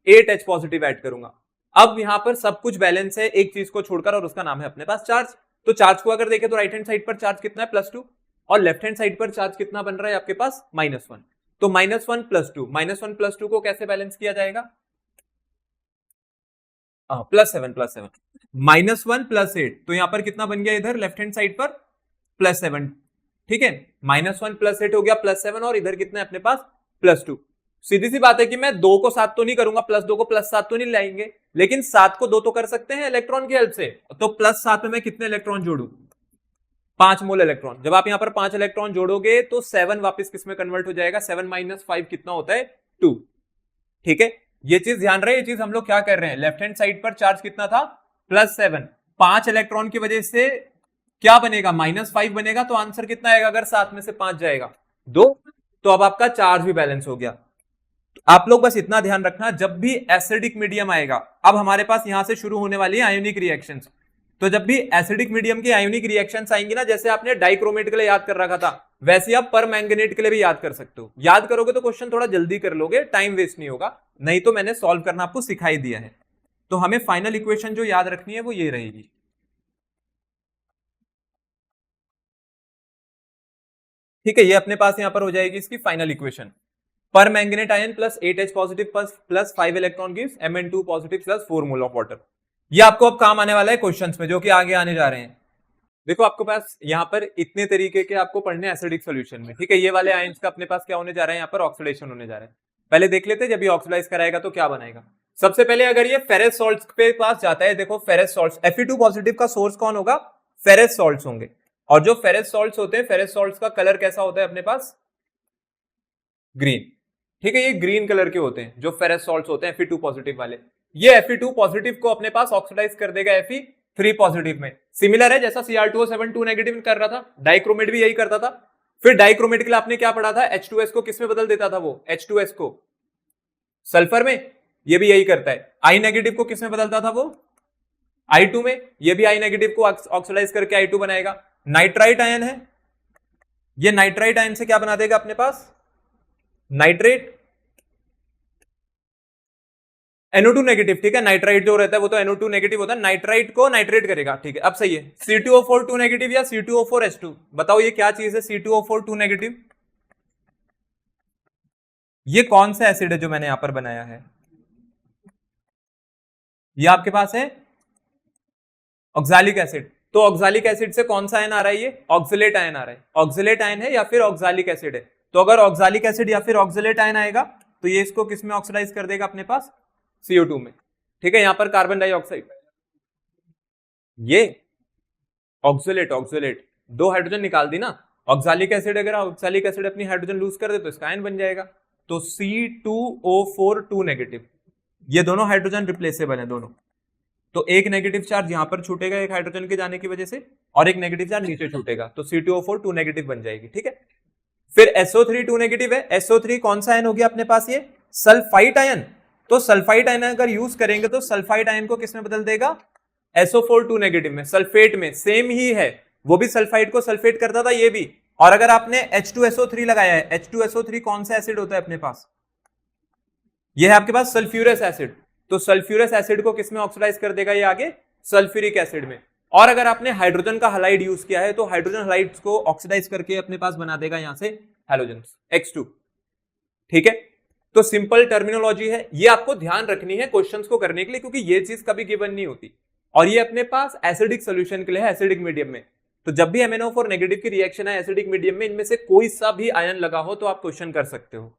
8 H पॉजिटिव ऐड करूंगा। अब यहां पर सब कुछ बैलेंस है एक चीज को छोड़कर और उसका नाम है अपने पास चार्ज। तो चार्ज को अगर देखें तो राइट हैंड साइड पर चार्ज कितना है +2 और लेफ्ट हैंड साइड पर चार्ज कितना बन रहा है आपके पास -1, तो -1 + 2 को कैसे बैलेंस किया जाएगा +7 -1 + 8, तो यहां पर कितना बन गया इधर लेफ्ट हैंड साइड पर +7, ठीक है, -1 + 8 हो गया +7 और इधर कितना है अपने पास +2। सीधी सी बात है कि मैं 2 को 7 तो नहीं करूंगा, +2 को +7 तो नहीं लाएंगे, लेकिन 7 को 2 तो कर सकते हैं इलेक्ट्रॉन की हेल्प से। तो +7 में मैं कितने इलेक्ट्रॉन जोड़ू 5 मोल इलेक्ट्रॉन। जब आप यहां पर 5 इलेक्ट्रॉन जोड़ोगे तो 7 वापस किस में कन्वर्ट हो जाएगा 7 - 5 कितना होता है 2, ठीक है। ये चीज ध्यान रहे, ये चीज हम लोग क्या कर रहे हैं, लेफ्ट हैंड साइड पर चार्ज कितना था +7, 5 इलेक्ट्रॉन की वजह से क्या बनेगा -5 बनेगा, तो आंसर कितना आएगा अगर 7 में से 5 जाएगा 2, तो अब आपका चार्ज भी बैलेंस हो गया। आप लोग बस इतना ध्यान रखना, जब भी एसिडिक मीडियम आएगा, अब हमारे पास यहां से शुरू होने वाली है आयोनिक रिएक्शंस, तो जब भी एसिडिक मीडियम की आयोनिक रिएक्शंस आएंगी ना, जैसे आपने डाइक्रोमेट के लिए याद कर रखा था वैसे आप परमैंगनेट के लिए भी याद कर सकते हो। याद करोगे तो क्वेश्चन थोड़ा जल्दी कर लोगे, टाइम वेस्ट नहीं होगा, नहीं तो मैंने सॉल्व करना आपको सिखाई दिया है। तो हमें फाइनल इक्वेशन जो याद रखनी है वो ये रहेगी, ठीक है, ये अपने पास यहां पर हो जाएगी इसकी final equation. Permanganate ion +8 H positive + 5 electron gives Mn2 positive + 4 mole of water. ये आपको अब काम आने वाला है क्वेश्चंस में जो कि आगे आने जा रहे हैं। देखो आपके पास यहां पर इतने तरीके के आपको पढ़ने एसिडिक सॉल्यूशन में, ठीक है, ये वाले आयंस का अपने पास क्या होने जा रहा है, यहाँ पर ऑक्सीडेशन होने जा रहा है। पहले देख लेते हैं जब ये ऑक्सीडाइज कराएगा तो क्या बनाएगा। सबसे पहले अगर ये फेरस सॉल्ट्स पे पास जाता है, देखो फेरस सॉल्ट्स Fe2 पॉजिटिव का सोर्स कौन होगा, फेरस सॉल्ट्स होंगे, और जो फेरस सॉल्ट्स होते हैं फेरस सॉल्ट्स का कलर कैसा होता है अपने पास ग्रीन, ठीक है, ये ग्रीन कलर के होते हैं जो फेरस सॉल्ट्स होते हैं Fe2 पॉजिटिव वाले। ये Fe2 पॉजिटिव को अपने पास ऑक्सीडाइज कर देगा Fe3 पॉजिटिव में। सिमिलर है जैसा Cr2O7 2 नेगेटिव कर रहा था, डाइक्रोमेट भी यही करता था। फिर डाइक्रोमेट के लिए आपने क्या पढ़ा था, H2S को किस में बदल देता था वो, H2S को सल्फर में, ये भी यही करता है। I नेगेटिव को किस में बदलता था वो I2 में, ये भी I नेगेटिव को ऑक्सीडाइज करके I2 बनाएगा। नाइट्राइट आयन है, ये नाइट्राइट आयन से क्या बना देगा अपने पास नाइट्रेट NO2 नेगेटिव, ठीक है, नाइट्राइट जो रहता है वो तो NO2 नेगेटिव होता है, नाइट्राइट को नाइट्रेट करेगा, ठीक है। अब सही है, C2O4 2 नेगेटिव या C2O4H2, बताओ ये क्या चीज है C2O4 2 नेगेटिव, ये कौन सा एसिड है जो मैंने यहां पर बनाया है, ये आपके पास है ऑक्सैलिक एसिड। तो ऑक्सैलिक एसिड से कौन सा आयन आ रहा है, ये ऑक्सलेट आयन आ रहा है, ऑक्सलेट आयन है या फिर ऑक्सैलिक एसिड है। तो अगर ऑक्सैलिक एसिड या फिर ऑक्सलेट आयन आएगा तो ये इसको किस में ऑक्सीडाइज कर देगा अपने पास CO2 में, ठीक है, यहां पर कार्बन डाइऑक्साइड, ये ऑक्सलेट ऑक्सलेट 2 हाइड्रोजन निकाल दी ना, ऑक्सैलिक एसिड अगर ऑक्सैलिक एसिड अपनी हाइड्रोजन लूज कर दे तो इसका आयन बन जाएगा, तो C2O4 2 नेगेटिव, ये दोनों हाइड्रोजन रिप्लेसेबल है दोनों, तो एक नेगेटिव चार्ज यहां पर छूटेगा एक हाइड्रोजन के जाने की वजह से और एक नेगेटिव चार्ज नीचे छूटेगा, तो C2O4 2 नेगेटिव बन जाएगी, ठीक है। फिर SO3 2 नेगेटिव है, SO3 कौन सा आयन हो गया अपने पास, ये सल्फाइट आयन। तो सल्फाइट आयन अगर यूज करेंगे तो सल्फाइट आयन को किसमें बदल देगा SO4 2 नेगेटिव में, सल्फेट में, सेम ही है, वो भी सल्फाइट को सल्फेट करता था, ये भी, और अगर आपने H2SO3 लगाया है, H2SO3 कौन सा एसिड होता है अपने पास? ये है आपके पास सल्फ्यूरस एसिड। तो सल्फ्यूरस एसिड को किसमें ऑक्सीडाइज कर देगा ये आगे? सल्फ्यूरिक एसिड में। और अगर आपने हाइड्रोजन का हलाइड यूज किया है तो हाइड्रोजन हलाइड्स को ऑक्सीडाइज करके अपने पास बना देगा यहां से हैलोजन X2। ठीक है, तो सिंपल टर्मिनोलॉजी है, ये आपको ध्यान रखनी है क्वेश्चंस को करने के लिए, क्योंकि ये चीज कभी गिवन नहीं होती। और ये अपने पास एसिडिक सोल्यूशन के लिए है, एसिडिक मीडियम में। तो जब भी MnO4 नेगेटिव की रिएक्शन है एसिडिक मीडियम में, इनमें से कोई सा भी आयन लगा हो तो आप क्वेश्चन कर सकते हो।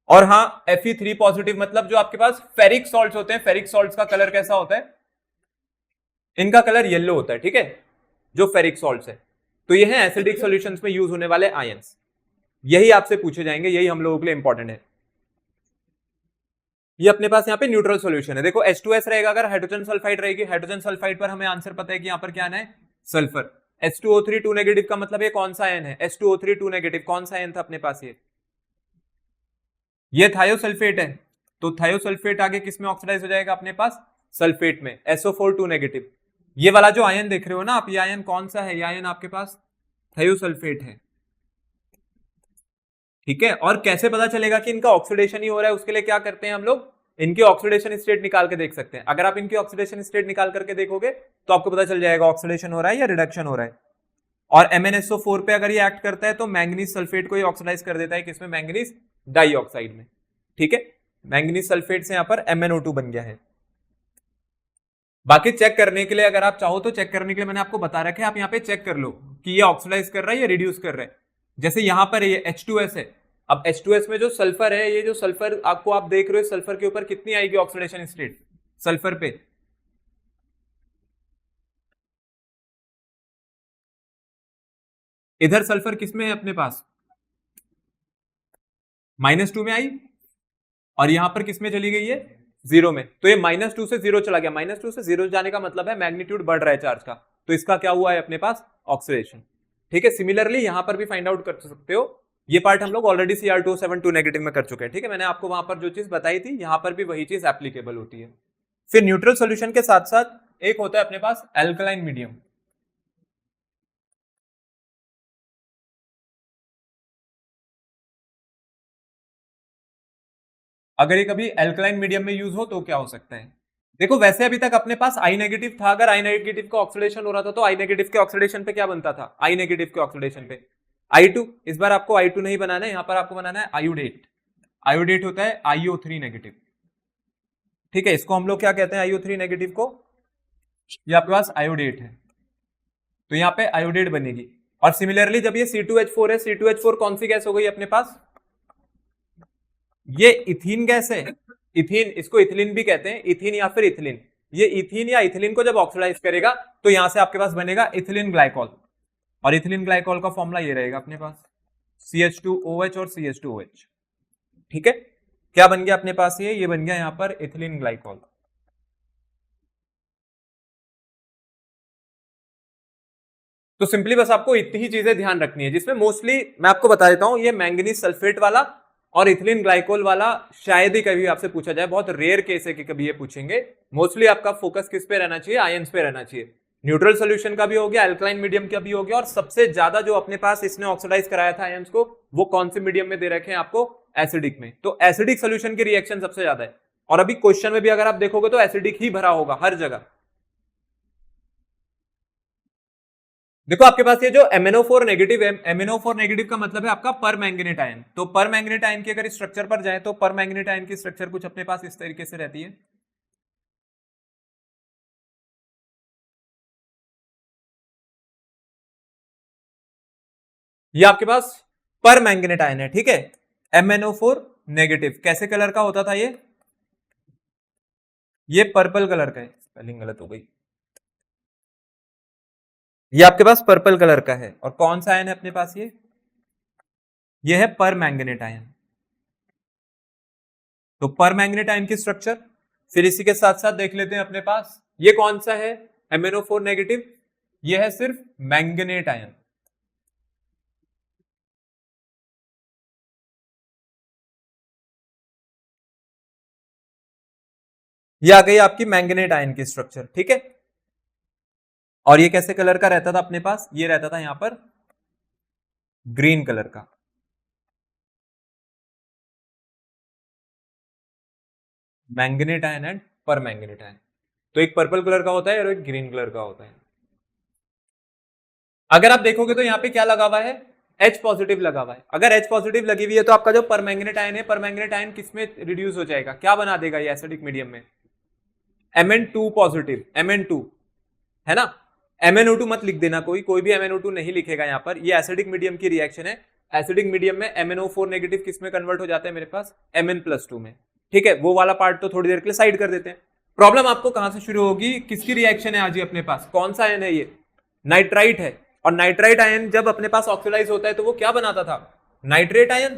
और हाँ, Fe3 पॉजिटिव मतलब जो आपके पास फेरिक सॉल्ट्स होते हैं, फेरिक सॉल्ट्स का कलर कैसा होता है? इनका कलर येलो होता है। ठीक है, जो फेरिक सॉल्ट्स है। तो ये है एसिडिक सॉल्यूशंस में यूज होने वाले आयंस। यही आपसे पूछे जाएंगे, यही हम लोगों के लिए इंपॉर्टेंट है। ये अपने पास यहाँ पे न्यूट्रल सॉल्यूशन है। देखो H2S रहेगा, अगर हाइड्रोजन सल्फाइड रहेगी, हाइड्रोजन सल्फाइड पर हमें आंसर पता है कि यहाँ पर क्या आना है? सल्फर। H2O3 2 नेगेटिव का मतलब ये कौन सा आयन है? H2O3 2 नेगेटिव कौन सा आयन था अपने पास? ये थायोसल्फेट है। तो थायोसल्फेट आगे किस में ऑक्सीडाइज हो जाएगा अपने पास? सल्फेट में, SO4 2 नेगेटिव। ये वाला जो आयन देख रहे हो ना आप, ये आयन कौन सा है? ये आयन आपके पास थायोसल्फेट है। ठीक है, और कैसे पता चलेगा कि इनका ऑक्सीडेशन ही हो रहा है? उसके लिए क्या करते हैं हम लोग, इनके ऑक्सीडेशन स्टेट निकाल के देख सकते हैं। अगर आप इनके ऑक्सीडेशन स्टेट निकाल करके देखोगे तो आपको पता चल जाएगा ऑक्सीडेशन हो रहा है या रिडक्शन हो रहा है। और MnSO4 पे अगर ये एक्ट करता है तो मैंगनीज सल्फेट को ही ऑक्सीडाइज कर देता है, किसमें? मैंगनीज डाइऑक्साइड में। ठीक है, मैंगनीज सल्फेट से यहां पर MnO2 बन गया है। बाकी चेक करने के लिए अगर आप चाहो तो चेक करने के लिए मैंने आपको बता रखा है, आप यहाँ पे चेक कर लो कि ये ऑक्सीडाइज कर रहा है या रिड्यूस कर रहा है। जैसे यहां पर ये H2S है, अब H2S में जो सल्फर है, ये जो सल्फर आपको आप देख रहे हो, सल्फर के ऊपर कितनी आएगी ऑक्सीडेशन स्टेट? सल्फर पे इधर सल्फर किसमें है अपने पास? -2 में आई, और यहां पर किसमें चली गई है? 0 में। तो ये -2 से 0 चला गया। -2 से 0 जाने का मतलब है मैग्नीट्यूड बढ़ रहा है चार्ज का, तो इसका क्या हुआ है अपने पास? ऑक्सीडेशन। ठीक है, सिमिलरली यहां पर भी फाइंड आउट कर सकते हो। ये पार्ट हम लोग ऑलरेडी Cr2O7 2 नेगेटिव में कर चुके हैं। ठीक है, मैंने आपको वहां पर जो चीज बताई थी, यहां पर भी वही चीज एप्लीकेबल होती है। फिर न्यूट्रल सोल्यूशन के साथ साथ एक होता है अपने पास एल्कलाइन मीडियम। अगर ये कभी एल्कलाइन मीडियम में यूज हो तो क्या हो सकता है? देखो, वैसे अभी तक अपने पास I नेगेटिव था। अगर I नेगेटिव का ऑक्सीडेशन हो रहा था तो I नेगेटिव के ऑक्सीडेशन पे क्या बनता था? I नेगेटिव के ऑक्सीडेशन पे I2। इस बार आपको I2 नहीं बनाना है, यहां पर आपको बनाना है आयोडेट। आयोडेट होता है IO3 नेगेटिव। ठीक है, इसको हम लोग क्या कहते हैं? IO3 नेगेटिव को, ये आपके पास आयोडेट है, तो यहाँ पे आयोडेट बनेगी। और सिमिलरली जब ये C2H4 है, C2H4 कौन सी गैस हो गई अपने पास? ये इथीन गैस है। इथीन, इसको इथिलीन भी कहते हैं, इथीन या फिर इथिलीन। ये इथीन या इथिलीन को जब ऑक्सीडाइज करेगा तो यहां से आपके पास बनेगा इथिलीन ग्लाइकॉल, और इथिलीन ग्लाइकॉल का फॉर्मूला ये रहेगा अपने पास CH2OH और CH2OH। ठीक है, क्या बन गया अपने पास? ये बन गया यहां पर इथिलीन ग्लाइकॉल। तो सिंपली बस आपको इतनी ही चीजें ध्यान रखनी है, जिसमें मोस्टली मैं आपको बता देता हूं, ये मैंगनीज सल्फेट वाला और इथिलीन ग्लाइकोल वाला शायद ही कभी आपसे पूछा जाए, बहुत रेयर केस है कि कभी ये पूछेंगे। मोस्टली आपका फोकस किस पे रहना चाहिए? आयंस पे रहना चाहिए। न्यूट्रल सोल्यूशन का भी हो गया, अल्कलाइन मीडियम का भी हो गया, और सबसे ज्यादा जो अपने पास इसने ऑक्सीडाइज कराया था आयंस को, वो कौन से मीडियम में दे रखे हैं आपको? एसिडिक में। तो एसिडिक सोल्यूशन की रिएक्शन सबसे ज्यादा है, और अभी क्वेश्चन में भी अगर आप देखोगे तो एसिडिक ही भरा होगा हर जगह। देखो, आपके पास ये जो MnO4 नेगेटिव है, MnO4 नेगेटिव का मतलब है आपका पर मैंगनेट आयन। तो पर मैंगनेट आयन की अगर स्ट्रक्चर पर जाए तो पर मैंगनेट आयन की स्ट्रक्चर कुछ अपने पास इस तरीके से रहती है। ये आपके पास पर मैंगनेट आयन है। ठीक है, MnO4 नेगेटिव कैसे कलर का होता था? ये पर्पल कलर का है, स्पेलिंग गलत हो गई। ये आपके पास पर्पल कलर का है, और कौन सा आयन है अपने पास? ये है पर मैंगनेट आयन। तो पर मैंगनेट आयन की स्ट्रक्चर फिर इसी के साथ साथ देख लेते हैं अपने पास। ये कौन सा है MnO4 नेगेटिव? ये है सिर्फ मैंगनेट आयन। ये आ गई आपकी मैंगनेट आयन की स्ट्रक्चर। ठीक है, और ये कैसे कलर का रहता था अपने पास? ये रहता था यहां पर ग्रीन कलर का, मैंगनेट आयन एंड पर मैंगनेट आयन। तो एक पर्पल कलर का होता है और एक ग्रीन कलर का होता है। अगर आप देखोगे तो यहाँ पे क्या लगा हुआ है, H पॉजिटिव लगा हुआ है। अगर H पॉजिटिव लगी हुई है तो आपका जो परमैंगनेट आयन है, परमैंगनेट आयन किसमें रिड्यूस हो जाएगा, क्या बना देगा ये एसिडिक मीडियम में, Mn2 पॉजिटिव, Mn2 है ना। MnO2 मत लिख देना, कोई भी MnO2 नहीं लिखेगा यहाँ पर, ये एसिडिक मीडियम की रिएक्शन है। एसिडिक मीडियम में MnO4 नेगेटिव किस में कन्वर्ट हो जाता है मेरे पास, Mn+2 में। ठीक है, वो वाला पार्ट तो थोड़ी देर के लिए साइड कर देते हैं। प्रॉब्लम आपको कहां से शुरू होगी, किसकी रिएक्शन है आज ये अपने पास, कौन सा आयन है ये, नाइट्राइट है। और नाइट्राइट आयन जब अपने पास ऑक्सीडाइज होता है तो वो क्या बनाता था, नाइट्रेट आयन।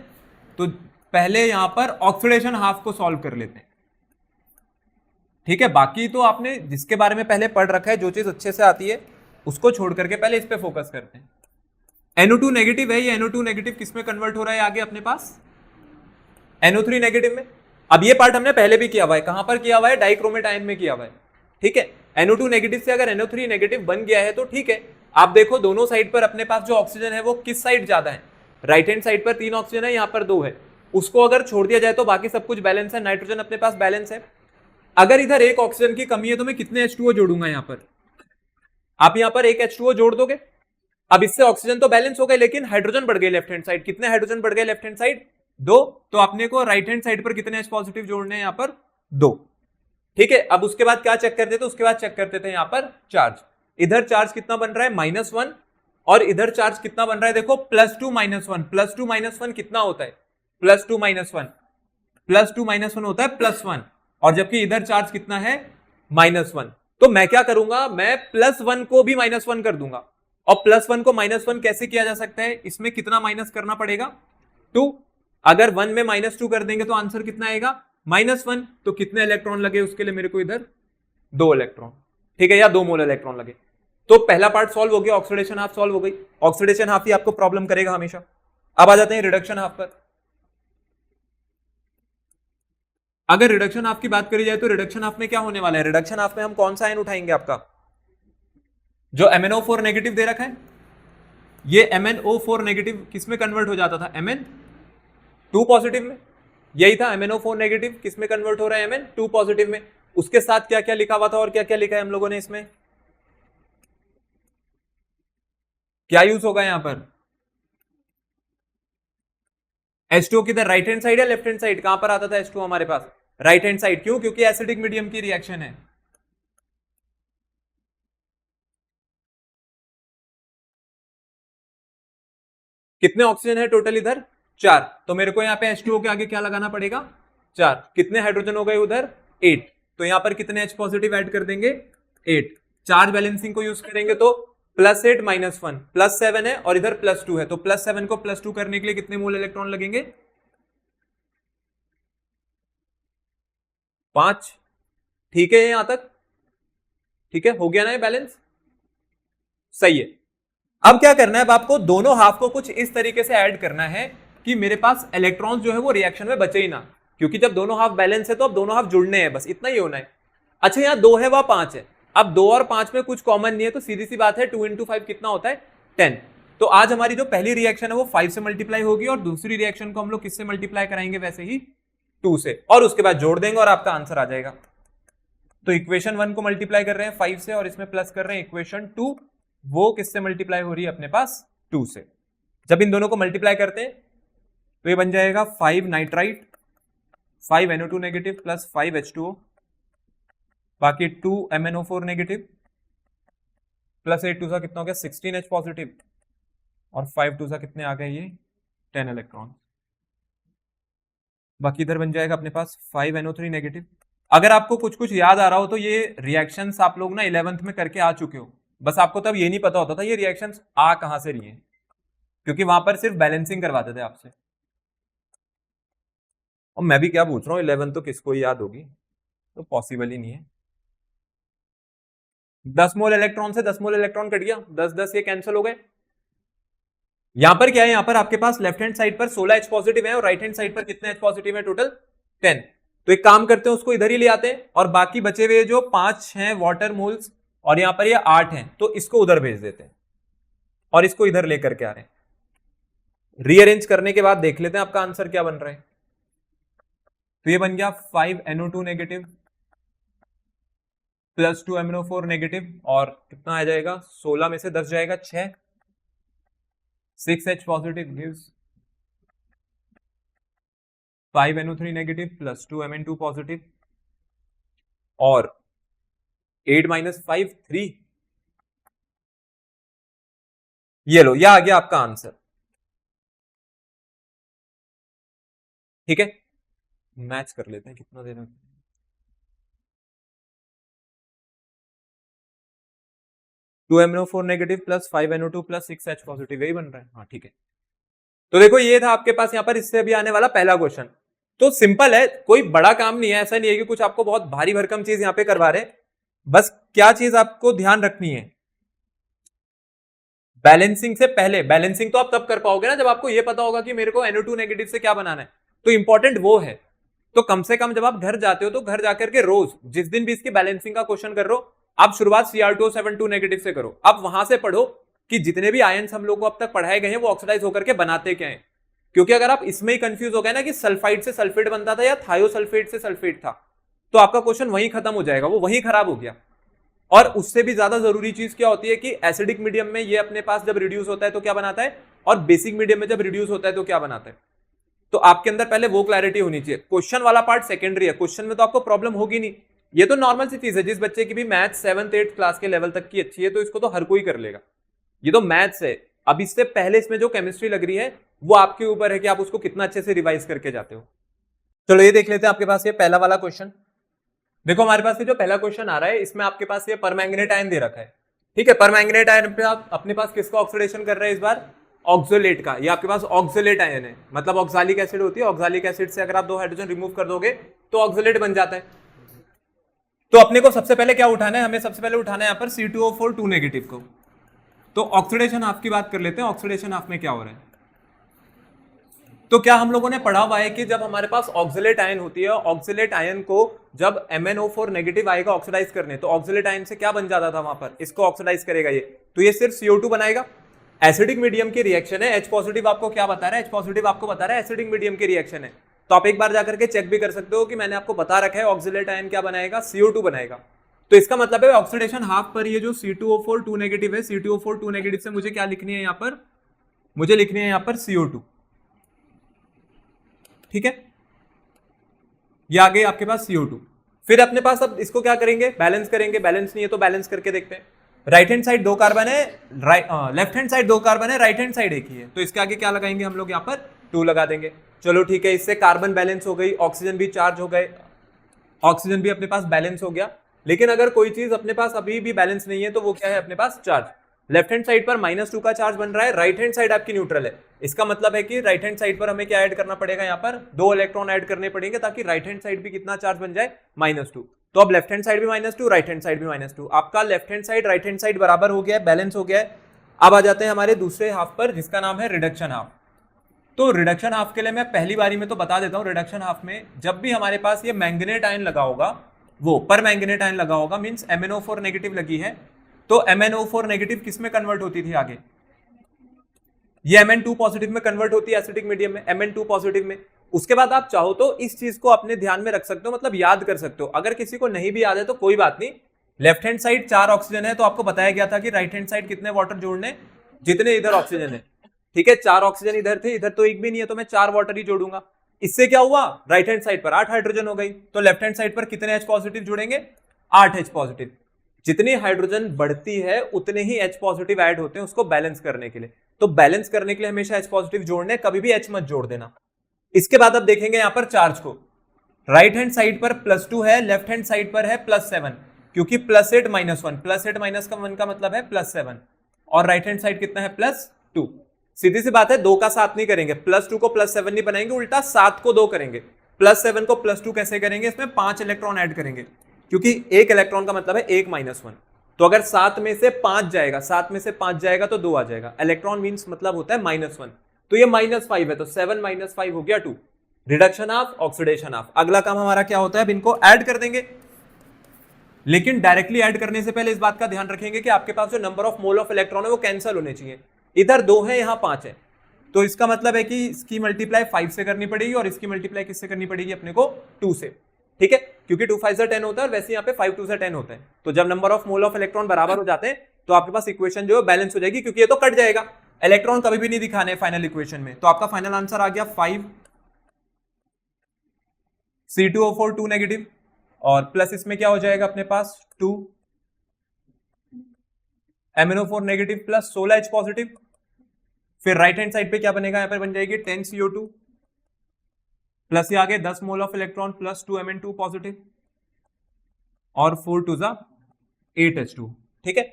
तो पहले यहां पर ऑक्सीडेशन हाफ को सॉल्व कर लेते हैं। ठीक है, बाकी तो आपने जिसके बारे में पहले पढ़ रखा है, जो चीज अच्छे से आती है उसको छोड़ करके पहले इस पे फोकस करते हैं। NO2 नेगेटिव है, ये NO2 नेगेटिव किस में कन्वर्ट हो रहा है आगे अपने पास, NO3 नेगेटिव में। अब ये पार्ट हमने पहले भी किया हुआ है, कहां पर किया हुआ है, डाइक्रोमेट आयन में किया हुआ है। ठीक है, NO2 नेगेटिव से अगर NO3 नेगेटिव बन गया है तो ठीक है। आप देखो दोनों साइड पर अपने पास जो ऑक्सीजन है वो किस साइड ज्यादा है, राइट हैंड साइड पर 3 ऑक्सीजन है, यहाँ पर 2 है। उसको अगर छोड़ दिया जाए तो बाकी सब कुछ बैलेंस है, नाइट्रोजन अपने पास बैलेंस है। अगर इधर एक ऑक्सीजन की कमी है तो मैं कितने H2O जोड़ूंगा यहाँ पर, आप यहाँ पर एक H2O जोड़ दोगे। अब इससे ऑक्सीजन तो बैलेंस हो गए, लेकिन हाइड्रोजन बढ़ गए लेफ्ट हैंड साइड, कितने हाइड्रोजन बढ़ गए लेफ्ट हैंड साइड, 2। तो अपने को राइट हैंड साइड पर कितने H पॉजिटिव जोड़ने हैं, यहाँ पर 2। ठीक है, अब उसके बाद क्या चेक करते थे, उसके बाद चेक करते थे यहाँ पर चार्ज। इधर चार्ज कितना बन रहा है, -1, और इधर चार्ज कितना बन रहा है, देखो +2 -1, +2 -1 कितना होता है, +2 -1, +2 -1 होता है +1, और जबकि इधर चार्ज कितना है, -1। तो मैं क्या करूंगा, मैं +1 को भी -1 कर दूंगा। और +1 को -1 कैसे किया जा सकता है, इसमें कितना माइनस करना पड़ेगा, 2। अगर 1 में -2 कर देंगे तो आंसर कितना आएगा, -1। तो कितने इलेक्ट्रॉन लगे उसके लिए मेरे को इधर, 2 इलेक्ट्रॉन। ठीक है, या 2 मोल इलेक्ट्रॉन लगे। तो पहला पार्ट सॉल्व हो गया, ऑक्सीडेशन हाफ सॉल्व हो गई। ऑक्सीडेशन हाफ ही आपको प्रॉब्लम करेगा हमेशा। अब आ जाते हैं रिडक्शन हाफ पर। अगर रिडक्शन हाफ की बात करी जाए तो रिडक्शन हाफ में क्या होने वाला है, रिडक्शन हाफ में हम कौन सा आयन उठाएंगे, आपका जो MnO4 नेगेटिव दे रखा है, ये MnO4 नेगेटिव किस में कन्वर्ट हो जाता था, Mn2 पॉजिटिव में। यही था, MnO4 नेगेटिव किस में कन्वर्ट हो रहा है, Mn2 पॉजिटिव में। उसके साथ क्या क्या लिखा हुआ था और क्या क्या लिखा है हम लोगों ने इसमें, क्या यूज होगा यहां पर, H2O किधर, राइट हैंड साइड या लेफ्ट हैंड साइड, कहां पर आता था H2O हमारे पास, राइट हैंड साइड। क्यों, क्योंकि एसिडिक मीडियम की रिएक्शन है। कितने ऑक्सीजन है टोटल इधर, 4। तो मेरे को यहाँ पे H2O के आगे क्या लगाना पड़ेगा, 4। कितने हाइड्रोजन हो गए उधर, 8। तो यहाँ पर कितने H पॉजिटिव ऐड कर देंगे, 8। चार्ज बैलेंसिंग को यूज करेंगे तो +8 -1 +7 है, और इधर +2 है। तो +7 को +2 करने के लिए कितने मोल इलेक्ट्रॉन लगेंगे, 5। ठीक है यहां तक, ठीक है, हो गया ना ये बैलेंस, सही है। अब क्या करना है, अब आपको दोनों हाफ को कुछ इस तरीके से ऐड करना है कि मेरे पास इलेक्ट्रॉन्स जो है वो रिएक्शन में बचे ही ना, क्योंकि जब दोनों हाफ बैलेंस है तो अब दोनों हाफ जुड़ने हैं, बस इतना ही होना है। अच्छा, यहाँ 2 है वह 5 है। अब 2 और 5 में कुछ कॉमन नहीं है, तो सीधी सी बात है 2 × 5 कितना होता है, 10। तो आज हमारी जो पहली रिएक्शन है वो 5 से मल्टीप्लाई होगी, और दूसरी रिएक्शन को हम लोग किससे मल्टीप्लाई कराएंगे, वैसे ही 2 से, और उसके बाद जोड़ देंगे और आपका आंसर आ जाएगा। तो इक्वेशन 1 को मल्टीप्लाई कर रहे हैं 5 से, और इसमें प्लस कर रहे हैं इक्वेशन 2, वो किससे मल्टीप्लाई हो रही है अपने पास, 2 से। जब इन दोनों को मल्टीप्लाई करते हैं तो ये बन जाएगा 5 nitrite, 5 NO2 negative plus 5 H2O, बाकी 2 MnO4 नेगेटिव प्लस 8 2 सा कितना हो गया, 16 H पॉजिटिव, और 5 2 सा कितने आ गए, ये 10 इलेक्ट्रॉन। बाकी इधर बन जाएगा अपने पास 5 NO3 नेगेटिव। अगर आपको कुछ कुछ याद आ रहा हो तो ये रिएक्शंस आप लोग ना 11th में करके आ चुके हो, बस आपको तब ये नहीं पता होता था ये रिएक्शंस आ कहां से रही हैं, क्योंकि वहां पर सिर्फ बैलेंसिंग करवाते थे आपसे। और मैं भी क्या पूछ रहा हूँ, 11 तो किसको ही याद होगी, तो पॉसिबल ही नहीं है। 10 मोल इलेक्ट्रॉन से 10 मोल इलेक्ट्रॉन कट गया, 10 ये कैंसिल हो गए। यहां पर क्या है, यहां पर आपके पास लेफ्ट हैंड साइड पर 16 H पॉजिटिव है, और राइट हैंड साइड पर कितने H पॉजिटिव है, टोटल 10। तो एक काम करते हैं, उसको इधर ही ले आते हैं, और बाकी बचे हुए जो 5 हैं वाटर मोल्स, और यहां पर ये 8 हैं, तो इसको उधर भेज देते हैं, और इसको इधर लेकर के आ रहे हैं। रीअरेंज करने के बाद देख लेते हैं आपका आंसर क्या बन रहा है। तो ये बन गया 5NO2 negative plus 2MnO4 negative, और कितना आ जाएगा, 16 में से 10 जाएगा 6, 6H positive gives 5NO3 negative plus 2Mn2 positive, और 8 - 5 3। ये लो, यह आ गया आपका आंसर। ठीक है, मैच कर लेते हैं कितना देना। 2MnO4 negative plus 5NO2 plus 6H positive, यही बन रहा है। हाँ ठीक है, तो देखो ये था आपके पास यहाँ पर इससे अभी आने वाला पहला क्वेश्चन। तो सिंपल है, कोई बड़ा काम नहीं है, ऐसा नहीं है कि कुछ आपको बहुत भारी भरकम चीज यहाँ पे करवा रहे। बस क्या चीज आपको ध्यान रखनी है, बैलेंसिंग से पहले, बैलेंसिंग तो आप तब कर पाओगे ना जब आपको ये पता होगा कि मेरे को NO2 नेगेटिव से क्या बनाना है, तो इंपॉर्टेंट वो है। तो कम से कम जब आप घर जाते हो तो घर जाकर के रोज जिस दिन भी इसकी बैलेंसिंग का क्वेश्चन कर रहे हो, आप शुरुआत Cr2O72 नेगेटिव से करो। आप वहां से पढ़ो कि जितने भी आयन्स हम लोग को अब तक पढ़ाए गए हैं वो ऑक्सीडाइज होकर के बनाते क्या है। क्योंकि अगर आप इसमें ही कंफ्यूज हो गए ना कि सल्फाइड से सल्फेट बनता था या थायोसल्फेट से सल्फेट था, तो आपका क्वेश्चन वहीं खत्म हो जाएगा, वो वहीं खराब हो गया। और उससे भी ज्यादा जरूरी चीज क्या होती है कि एसिडिक मीडियम में ये अपने पास जब रिड्यूस होता है तो क्या बनाता है, और बेसिक मीडियम में जब रिड्यूस होता है तो क्या बनाता है। तो आपके अंदर पहले वो क्लैरिटी होनी चाहिए। क्वेश्चन वाला पार्ट सेकेंडरी है, क्वेश्चन में तो आपको प्रॉब्लम होगी नहीं, ये तो नॉर्मल सी चीज है। जिस बच्चे की भी मैथ्स 7th 8th क्लास के लेवल तक की अच्छी है तो इसको तो हर कोई कर लेगा, ये तो मैथ्स है। अब इससे पहले इसमें जो केमिस्ट्री लग रही है वो आपके ऊपर है कि आप उसको कितना अच्छे से रिवाइज करके जाते हो। चलो ये देख लेते हैं आपके पास ये पहला वाला क्वेश्चन। देखो हमारे पास ये जो पहला क्वेश्चन आ रहा है इसमें आपके पास ये परमैंगनेट आयन दे रखा है। ठीक है, परमैंगनेट आयन पे आप अपने पास किसका ऑक्सीडेशन कर रहे हैं इस बार, ऑक्सोलेट का। ये आपके पास ऑक्सोलेट आयन है, मतलब ऑक्सालिक एसिड होती है, ऑक्सालिक एसिड से अगर आप 2 हाइड्रोजन रिमूव कर दोगे तो ऑक्सोलेट बन जाता है। तो अपने को सबसे पहले क्या उठाना है, हमें सबसे पहले उठाना है यहाँ पर C2O4 2 नेगेटिव को। तो ऑक्सीडेशन हाफ की बात कर लेते हैं, ऑक्सीडेशन हाफ में क्या हो रहा है। तो क्या हम लोगों ने पढ़ा हुआ है कि जब हमारे पास ऑक्सलेट आयन होती है, ऑक्सलेट आयन को जब MnO4 नेगेटिव आएगा ऑक्सीडाइज करने, तो ऑक्सलेट आयन से क्या बन जाता था वहां पर, इसको ऑक्सीडाइज करेगा ये, तो ये सिर्फ CO2 बनाएगा। एसिडिक मीडियम की रिएक्शन है, H पॉजिटिव आपको क्या बता रहा है, H पॉजिटिव आपको बता रहा है एसिडिक मीडियम की रिएक्शन है। तो आप एक बार जाकर के चेक भी कर सकते हो कि मैंने आपको बता रखा है ऑक्सलेट आयन क्या बनाएगा, CO2 बनाएगा। तो इसका मतलब है ऑक्सीडेशन हाफ पर ये जो C2O4 2 नेगेटिव है, C2O4 2 नेगेटिव से मुझे क्या लिखनी है यहाँ पर, मुझे लिखनी है यहाँ पर CO2। ठीक है, ये आ गई आपके पास CO2। फिर अपने पास अब इसको क्या करेंगे, बैलेंस करेंगे। बैलेंस नहीं है तो बैलेंस करके देखते हैं। राइट हैंड साइड 2 कार्बन है, लेफ्ट हैंड साइड 2 कार्बन है, राइट हैंड साइड एक ही है, तो इसके आगे क्या लगाएंगे हम लोग, यहाँ पर 2 लगा देंगे। चलो ठीक है, इससे कार्बन बैलेंस हो गई, ऑक्सीजन भी चार्ज हो गए, ऑक्सीजन भी अपने पास बैलेंस हो गया। लेकिन अगर कोई चीज अपने पास अभी भी बैलेंस नहीं है तो वो क्या है अपने पास, चार्ज। लेफ्ट हैंड साइड पर -2 का चार्ज बन रहा है, राइट हैंड साइड आपकी न्यूट्रल है। इसका मतलब है कि राइट हैंड साइड पर हमें क्या ऐड करना पड़ेगा, यहाँ पर 2 इलेक्ट्रॉन ऐड करने पड़ेंगे ताकि राइट हैंड साइड भी कितना चार्ज बन जाए, -2। तो अब लेफ्ट हैंड साइड भी -2, राइट हैंड साइड भी -2। आपका left hand side right hand side बराबर हो गया है, बैलेंस हो गया है। अब आ जाते हैं हमारे दूसरे हाफ पर जिसका नाम है रिडक्शन हाफ। तो रिडक्शन हाफ के लिए मैं पहली बारी में तो बता देता हूं, रिडक्शन हाफ में जब भी हमारे पास ये मैंगनेट आयन लगा होगा, वो पर मैंगनेट आयन लगा होगा, मींस MnO4 नेगेटिव लगी है, तो MnO4 नेगेटिव किस में कन्वर्ट होती थी आगे, ये Mn2 पॉजिटिव में कन्वर्ट होती है एसिडिक मीडियम में, Mn2 पॉजिटिव में। उसके बाद आप चाहो तो इस चीज को अपने ध्यान में रख सकते हो, मतलब याद कर सकते हो। अगर किसी को नहीं भी याद है तो कोई बात नहीं, लेफ्ट हैंड साइड 4 ऑक्सीजन है तो आपको बताया गया था कि राइट हैंड साइड कितने वाटर जोड़ने, जितने इधर ऑक्सीजन है। ठीक है, 4 ऑक्सीजन इधर थे, इधर तो एक भी नहीं है, तो मैं 4 वाटर ही जोड़ूंगा। इससे क्या हुआ, राइट हैंड साइड पर 8 हाइड्रोजन हो गई, तो लेफ्ट हैंड साइड पर कितने H पॉजिटिव जुड़ेंगे, 8 H पॉजिटिव। जितनी हाइड्रोजन बढ़ती है उतने ही H पॉजिटिव ऐड होते हैं उसको बैलेंस करने के लिए। तो बैलेंस करने के लिए हमेशा H पॉजिटिव जोड़ने, कभी भी H मत जोड़ देना। इसके बाद अब देखेंगे यहां पर चार्ज को, राइट हैंड साइड पर +2 है, लेफ्ट हैंड साइड पर है +7, क्योंकि +8 - 1, +8 - 1 का मतलब है +7, और राइट हैंड साइड कितना है, +2। सीधी सी बात है, 2 का 7 नहीं करेंगे, +2 को +7 नहीं बनाएंगे, उल्टा 7 को 2 करेंगे। +7 को +2 कैसे करेंगे, इसमें 5 इलेक्ट्रॉन ऐड करेंगे, क्योंकि 1 इलेक्ट्रॉन का मतलब है 1 - 1। तो अगर 7 में से 5 जाएगा, 7 में से 5 जाएगा तो 2 आ जाएगा। इलेक्ट्रॉन मींस मतलब होता है -1, तो ये -5 है, तो 7 - 5 हो गया 2। Reduction of, oxidation of. अगला काम हमारा क्या होता है, अब इनको ऐड कर देंगे। लेकिन डायरेक्टली ऐड करने से पहले इस बात का ध्यान रखेंगे कि आपके पास जो number of mole of electron है वो कैंसिल होने चाहिए। इधर 2 है, यहां 5 है, तो इसका मतलब है कि इसकी मल्टीप्लाई 5 से करनी पड़ेगी और इसकी मल्टीप्लाई किससे करनी पड़ेगी अपने को 2 से, ठीक है, क्योंकि 2 5 10 होता है और वैसे यहाँ पे 5 2 से 10 होता है। तो जब number of mole of electron बराबर हो जाते हैं तो आपके पास इक्वेशन जो है बैलेंस हो जाएगी, क्योंकि ये तो कट जाएगा, इलेक्ट्रॉन कभी भी नहीं दिखाने फाइनल इक्वेशन में। तो आपका फाइनल आंसर आ गया 5 C2O4 2 नेगेटिव और प्लस इसमें क्या हो जाएगा अपने पास 2 MnO4 negative plus 16H positive. फिर राइट हैंड साइड पे क्या बनेगा, यहां पर बन जाएगी 10 CO2 प्लस ये आगे 10 mole of electron plus 2 Mn2 positive और 4 2 8 H2, ठीक है।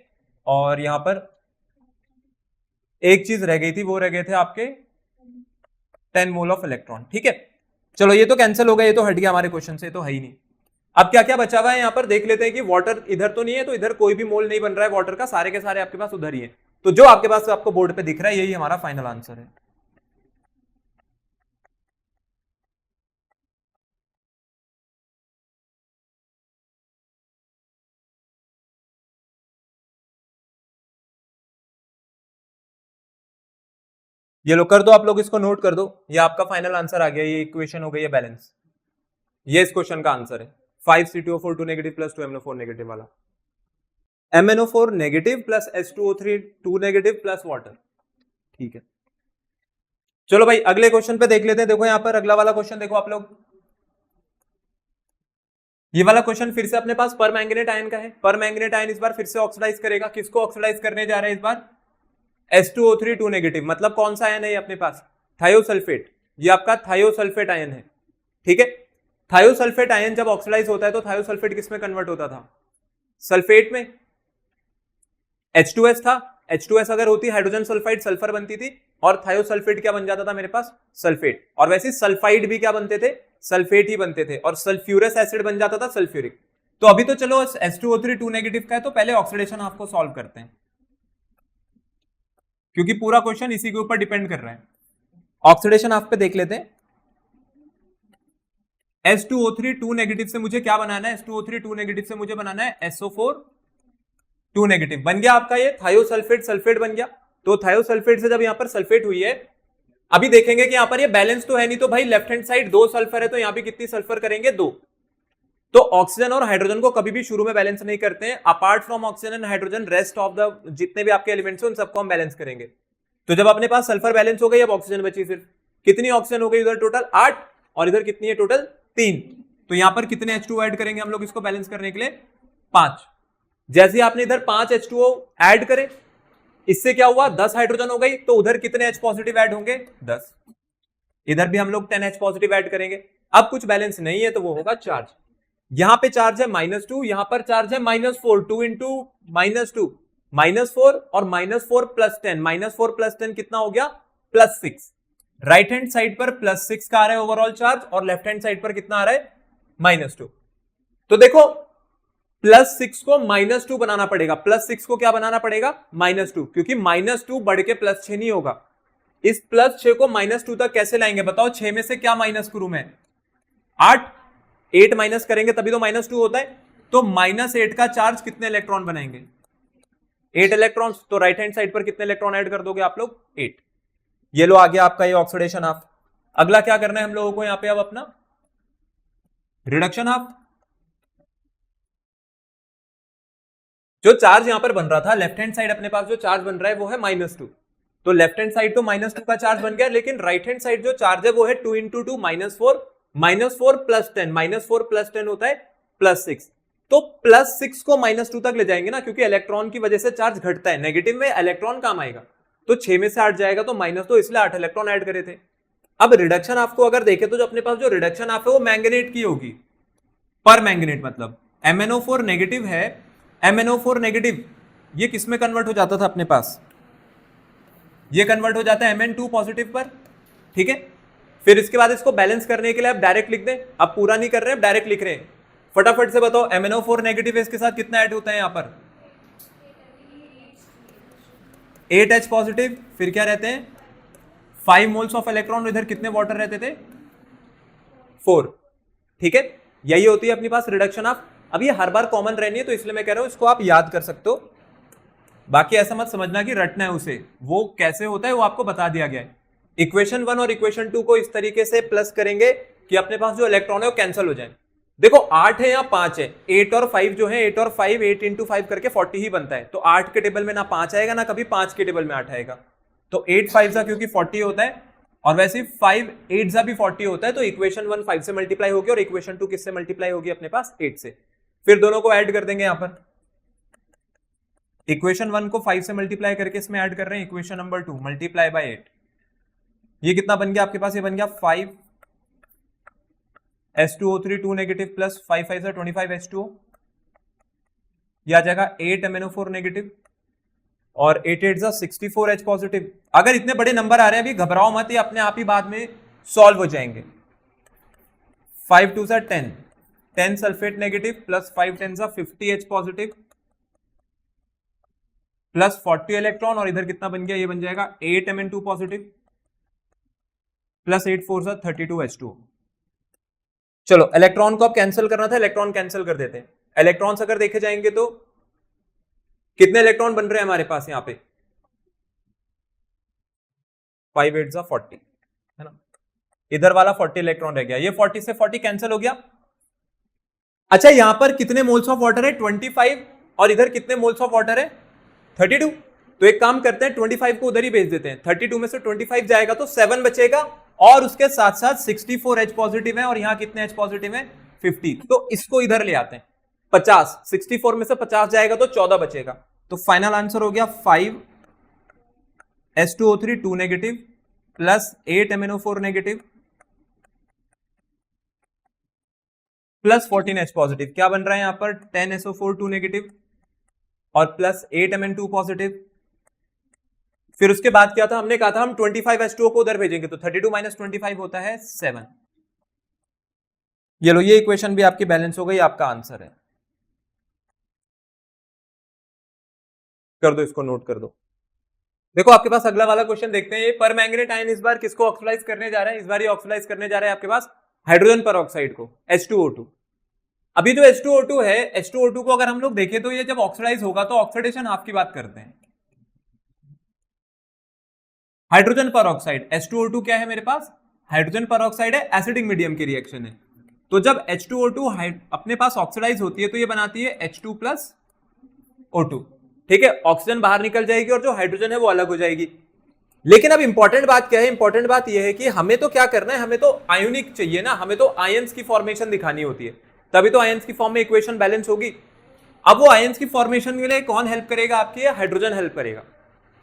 और यहां पर एक चीज रह गई थी, वो रह गए थे आपके 10 मोल ऑफ इलेक्ट्रॉन, ठीक है। चलो ये तो कैंसिल हो गया, ये तो हट गया हमारे क्वेश्चन से, तो है ही नहीं। अब क्या क्या बचा हुआ है यहाँ पर देख लेते हैं कि वाटर इधर तो नहीं है, तो इधर कोई भी मोल नहीं बन रहा है वाटर का, सारे के सारे आपके पास उधर ही है। तो जो आपके पास आपको बोर्ड पे दिख रहा है यही हमारा फाइनल आंसर है। ये लो कर दो आप लोग, इसको नोट कर दो, ये आपका फाइनल आंसर आ गया, ये इक्वेशन हो गई है बैलेंस। ये इस क्वेश्चन का आंसर है 5 C2O4 2 negative plus 2 MnO4 negative वाला। MnO4 negative plus H2O3 2 negative plus water, ठीक है। चलो भाई अगले क्वेश्चन पे देख लेते हैं। देखो यहां पर अगला वाला क्वेश्चन देखो आप लोग, ये वाला क्वेश्चन फिर से अपने पास पर मैंगनेट आयन का है। पर मैंगनेट आयन इस बार फिर से ऑक्सीडाइज करेगा, किसको ऑक्सीडाइज करने जा रहे हैं इस बार, H2O3 2 नेगेटिव। मतलब कौन सा आयन है ये अपने पास, थायोसल्फेट। ये आपका थायोसल्फेट आयन है, ठीक है। थायोसल्फेट आयन जब ऑक्सीडाइज होता है तो थायोसल्फेट किस में कन्वर्ट होता था, सल्फेट में। H2S था, H2S अगर होती हाइड्रोजन सल्फाइड सल्फर बनती थी, और थायोसल्फेट क्या बन जाता था मेरे पास, सल्फेट। और वैसे सल्फाइड भी क्या बनते थे, सल्फेट ही बनते थे, और सल्फ्यूरस एसिड बन जाता था सल्फ्यूरिक। तो अभी तो चलो H2O3 2 नेगेटिव का है, तो पहले ऑक्सीडेशन आपको सॉल्व करते हैं, क्योंकि पूरा क्वेश्चन इसी के ऊपर डिपेंड कर रहा है। ऑक्सीडेशन आप पे देख लेते हैं। H2O3 2 नेगेटिव से मुझे क्या बनाना है, H2O3 2 नेगेटिव से मुझे बनाना है SO4 2 नेगेटिव। बन गया आपका ये थायोसल्फेट सल्फेट बन गया। तो थायोसल्फेट से जब यहां पर सल्फेट हुई है, अभी देखेंगे कि यहां पर ये बैलेंस तो है नहीं, तो भाई लेफ्ट हैंड साइड 2 सल्फर है, तो यहां भी कितनी सल्फर करेंगे, 2। तो ऑक्सीजन और हाइड्रोजन को कभी भी शुरू में बैलेंस नहीं करते हैं। Apart from oxygen and hydrogen rest of the जितने भी आपके एलिमेंट्स हैं उन सबको हम बैलेंस करेंगे। तो जब अपने पास सल्फर बैलेंस हो गई, अब ऑक्सीजन बची सिर्फ। कितनी ऑक्सीजन हो गई उधर टोटल 8, और इधर कितनी है टोटल 3। तो यहां पर कितने H2O ऐड करेंगे हम लोग इसको बैलेंस करने के लिए, 5। जैसे ही आपने इधर 5 H2O ऐड करे, इससे क्या हुआ 10 हाइड्रोजन हो गई, तो उधर कितने H पॉजिटिव ऐड होंगे 10। इधर भी हम लोग 10 H पॉजिटिव ऐड करेंगे। अब कुछ बैलेंस नहीं है तो वो होगा चार्ज। यहां पे चार्ज है -2, यहां पर चार्ज है -4, 2 इंटू -2 -4 और -4 प्लस 10, -4 प्लस 10 कितना हो गया +6। राइट हैंड साइड पर +6 का आ रहा है ओवरऑल चार्ज, और लेफ्ट हैंड साइड पर कितना आ रहा है -2। तो देखो +6 को -2 बनाना पड़ेगा, +6 को क्या बनाना पड़ेगा -2, क्योंकि -2 बढ़ के +6 नहीं होगा। इस +6 को -2 तक कैसे लाएंगे बताओ, 6 में से क्या माइनस करूं मैं, 8 माइनस करेंगे तभी तो -2 होता है। तो -8 का चार्ज कितने इलेक्ट्रॉन बनाएंगे, 8 इलेक्ट्रॉन। तो राइट हैंड साइड पर कितने इलेक्ट्रॉन ऐड कर दोगे आप लोग, 8। ये लो आ गया आपका ये ऑक्सीडेशन हाफ। अगला क्या करना है हम लोगों को यहां पे, अब अपना रिडक्शन हाफ। जो चार्ज यहां पर बन रहा था लेफ्ट हैंड साइड, अपने पास जो चार्ज बन रहा है वो है -2। तो लेफ्ट हैंड साइड तो -2 का चार्ज बन गया, लेकिन राइट हैंड साइड जो चार्ज है वो है 2 इंटू 2 -4, -4 प्लस 10, -4 प्लस 10 होता है +6। तो +6 को -2 तक ले जाएंगे ना, क्योंकि इलेक्ट्रॉन की वजह से चार्ज घटता है, नेगेटिव में इलेक्ट्रॉन काम आएगा। तो 6 में से 8 जाएगा तो -2, इसलिए 8 इलेक्ट्रॉन ऐड करे थे। अब रिडक्शन आपको अगर देखे तो जो अपने पास जो रिडक्शन आप है वो मैंगनेट की होगी, पर मैंगनेट मतलब MnO4 नेगेटिव है, MnO4 नेगेटिव ये किस में कन्वर्ट हो जाता था अपने पास, ये कन्वर्ट हो जाता है Mn2 पॉजिटिव पर, ठीक है। फिर इसके बाद इसको बैलेंस करने के लिए आप डायरेक्ट लिख दें, अब पूरा नहीं कर रहे हैं, डायरेक्ट लिख रहे हैं। फटाफट से बताओ MnO4 नेगेटिव है, इसके साथ कितना ऐड होता है यहां पर, 8H पॉजिटिव। फिर क्या रहते हैं 5 मोल्स ऑफ इलेक्ट्रॉन, इधर कितने वाटर रहते थे 4, ठीक है। यही होती है अपने पास रिडक्शन ऑफ। अब ये हर बार कॉमन रहनी है तो इसलिए मैं कह रहा हूं इसको आप याद कर सकते हो, बाकी ऐसा मत समझना कि रटना है उसे, वो कैसे होता है वो आपको बता दिया गया है। इक्वेशन 1 और इक्वेशन 2 को इस तरीके से प्लस करेंगे कि अपने पास जो इलेक्ट्रॉन है वो कैंसिल हो जाए। देखो 8 है या 5 है, 8 और 5 जो है 8 और 5 8 इंटू 5 करके 40 ही बनता है। तो 8 के टेबल में ना 5 आएगा ना कभी 5 के टेबल में 8 आएगा। तो 8 5 सा क्योंकि 40 होता है और वैसे 5 8 सा भी 40 होता है। तो इक्वेशन 1 5 से मल्टीप्लाई होगी और इक्वेशन 2 किससे मल्टीप्लाई होगी अपने पास 8 से। फिर दोनों को ऐड कर देंगे यहां पर। इक्वेशन 1 को 5 से मल्टीप्लाई करके इसमें ऐड कर रहे हैं इक्वेशन नंबर 2 मल्टीप्लाई बाय 8। ये कितना बन गया आपके पास, ये बन गया 5 H2O3 2 नेगेटिव प्लस 5 5 से 25 H2O। ये आ जाएगा 8 MnO4 नेगेटिव और 8 8 से 64 H पॉजिटिव। अगर इतने बड़े नंबर आ रहे हैं अभी घबराओ मत, ये अपने आप ही बाद में सॉल्व हो जाएंगे। 5 2 से 10 10 सल्फेट नेगेटिव प्लस 5 10 से 50 H पॉजिटिव प्लस 40 इलेक्ट्रॉन और इधर कितना बन गया, ये बन जाएगा 8 Mn2 पॉजिटिव प्लस 8 4 से 32 H2O। चलो इलेक्ट्रॉन को अब कैंसिल करना था, इलेक्ट्रॉन कैंसिल कर देते हैं। इलेक्ट्रॉन्स अगर देखे जाएंगे तो कितने इलेक्ट्रॉन बन रहे हैं हमारे पास यहां पे, 5 8 जा 40 है ना, इधर वाला 40 इलेक्ट्रॉन रह गया, ये 40 से 40 कैंसिल हो गया। अच्छा यहां पर कितने मोल्स ऑफ वाटर है 25 और इधर कितने मोल्स ऑफ वाटर है 32। तो एक काम करते हैं 25 को उधर ही भेज देते हैं, 32 में से 25 जाएगा तो 7 बचेगा और उसके साथ साथ 64 H पॉजिटिव है और यहां कितने H पॉजिटिव है 50। तो इसको इधर ले आते हैं 50, 64 में से 50 जाएगा तो 14 बचेगा। तो फाइनल आंसर हो गया 5 H2O3 2 negative plus 8 MnO4 negative plus 14 H positive. क्या बन रहा है यहां पर 10 SO4 2 नेगेटिव और प्लस 8 Mn2 पॉजिटिव। फिर उसके बाद क्या था, हमने कहा था हम 25 H2O को उधर भेजेंगे तो 32 माइनस 25 होता है 7। ये लो ये इक्वेशन भी आपकी बैलेंस हो गई, आपका आंसर है। कर दो इसको, नोट कर दो। देखो आपके पास अगला वाला क्वेश्चन देखते हैं। ये परमैंगनेट आयन इस बार किसको ऑक्सीडाइज करने जा रहा है, इस बार ये ऑक्सीडाइज करने जा रहा है आपके पास हाइड्रोजन परऑक्साइड को H2O2। अभी जो H2O2 है, H2O2 को अगर हम लोग देखें तो ये जब ऑक्सीडाइज होगा तो ऑक्सीडेशन हाफ की बात करते हैं। हाइड्रोजन परऑक्साइड H2O2 क्या है मेरे पास, हाइड्रोजन परऑक्साइड है, एसिडिक मीडियम की रिएक्शन है। तो जब H2O2 अपने पास ऑक्सीडाइज होती है तो ये बनाती है H2 प्लस O2। ठीक है, ऑक्सीजन बाहर निकल जाएगी और जो हाइड्रोजन है वो अलग हो जाएगी। लेकिन अब इंपॉर्टेंट बात क्या है, इंपॉर्टेंट बात यह है कि हमें तो क्या करना है, हमें तो आयोनिक चाहिए ना, हमें तो आयंस की फॉर्मेशन दिखानी होती है, तभी तो आयंस की फॉर्म में इक्वेशन बैलेंस होगी। अब वो आयंस की फॉर्मेशन के लिए कौन हेल्प करेगा आपकी, हाइड्रोजन हेल्प करेगा।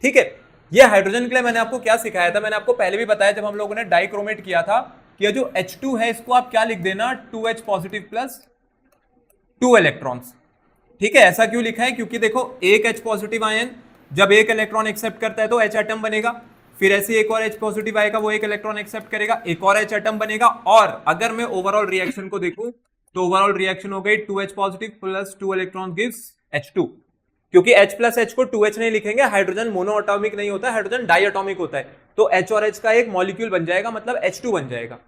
ठीक है, ये हाइड्रोजन के लिए मैंने आपको क्या सिखाया था, मैंने आपको पहले भी बताया जब हम लोगों ने डाइक्रोमेट किया था कि जो H2 है इसको आप क्या लिख देना 2H पॉजिटिव प्लस 2 इलेक्ट्रॉन्स। ठीक है, ऐसा क्यों लिखा है, क्योंकि देखो एक H पॉजिटिव आयन जब एक इलेक्ट्रॉन एक्सेप्ट करता है तो H एटम बनेगा, फिर ऐसे एक और H पॉजिटिव आएगा वो एक इलेक्ट्रॉन एक्सेप्ट करेगा, एक और H एटम बनेगा। और अगर मैं ओवरऑल रिएक्शन को देखूं तो ओवरऑल रिएक्शन हो गई 2H positive plus 2 electron gives H2। क्योंकि H प्लस H को 2H नहीं लिखेंगे, हाइड्रोजन मोनो एटॉमिक नहीं होता है, हाइड्रोजन डाई एटॉमिक होता है, तो H और H का एक मॉलिक्यूल बन जाएगा, मतलब H2 बन जाएगा।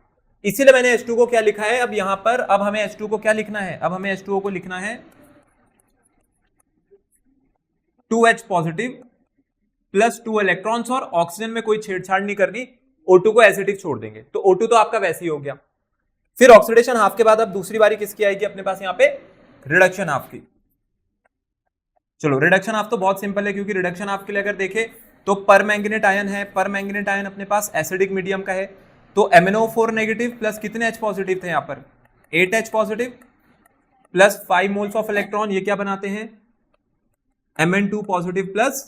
इसीलिए मैंने H2 को क्या लिखा है अब यहां पर, अब हमें H2 को क्या लिखना है, अब हमें H2O को लिखना है 2H पॉजिटिव प्लस 2 इलेक्ट्रॉन्स और ऑक्सीजन में कोई छेड़छाड़ नहीं करनी, O2 को एसिडिक छोड़ देंगे। तो O2 तो आपका वैसे ही हो गया। फिर ऑक्सीडेशन हाफ के बाद अब दूसरी बारी किसकी आएगी अपने पास यहां पे, रिडक्शन हाफ की। चलो रिडक्शन हाफ तो बहुत सिंपल है, क्योंकि रिडक्शन हाफ के लिए अगर देखें तो परमैंगनेट आयन है, परमैंगनेट आयन अपने पास एसिडिक मीडियम का है, तो MnO4 नेगेटिव प्लस कितने H पॉजिटिव थे यहां पर 8H positive plus 5 moles of electron, ये क्या बनाते हैं Mn2 पॉजिटिव प्लस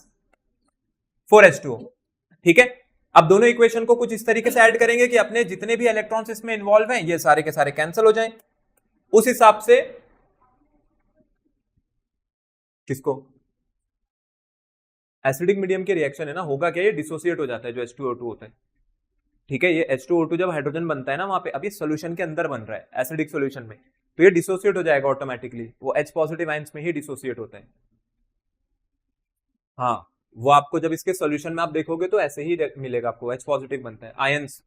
4H2O। ठीक है, अब दोनों इक्वेशन को कुछ इस तरीके से ऐड करेंगे कि अपने जितने भी इलेक्ट्रॉन्स इसमें इन्वॉल्व हैं ये सारे के सारे कैंसिल हो जाएं। उस हिसाब से किसको, एसिडिक मीडियम की रिएक्शन है ना, होगा क्या, ये डिसोसिएट हो जाता है जो H2O2 होता है। ठीक है, ये H2O2 जब हाइड्रोजन बनता है ना वहां पे, अब ये सोल्यूशन के अंदर बन रहा है एसिडिक सोल्यूशन में, तो ये डिसोसिएट हो जाएगा ऑटोमेटिकली, वो H पॉजिटिव आयंस में ही डिसोसिएट होता है। हाँ, वो आपको जब इसके सॉल्यूशन में आप देखोगे तो ऐसे ही मिलेगा आपको, H पॉजिटिव बनता है आयंस।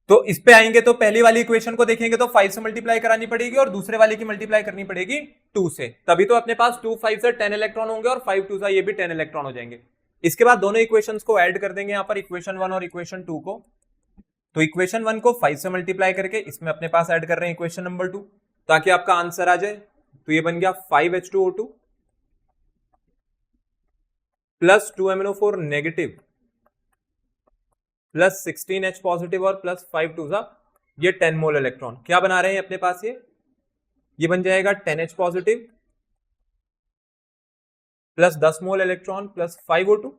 तो इस पे आएंगे तो पहली वाली इक्वेशन को देखेंगे तो 5 से मल्टीप्लाई करानी पड़ेगी और दूसरे वाले की मल्टीप्लाई करनी पड़ेगी 2 से, तभी तो अपने पास 2 5 से 10 इलेक्ट्रॉन होंगे और 5 2 से ये भी 10 इलेक्ट्रॉन हो जाएंगे। इसके बाद दोनों इक्वेशंस को ऐड कर देंगे यहाँ पर, इक्वेशन 1 और इक्वेशन 2 को। तो इक्वेशन 1 को 5 से मल्टीप्लाई करके इसमें अपने पास ऐड कर रहे हैं इक्वेशन नंबर 2, ताकि आपका आंसर आ जाए। तो ये बन गया 5H2O2 plus 2MnO4 negative plus 16H positive और प्लस 5 2 ये 10 मोल इलेक्ट्रॉन। क्या बना रहे हैं अपने पास? ये बन जाएगा 10H पॉजिटिव प्लस 10 मोल इलेक्ट्रॉन प्लस 5O2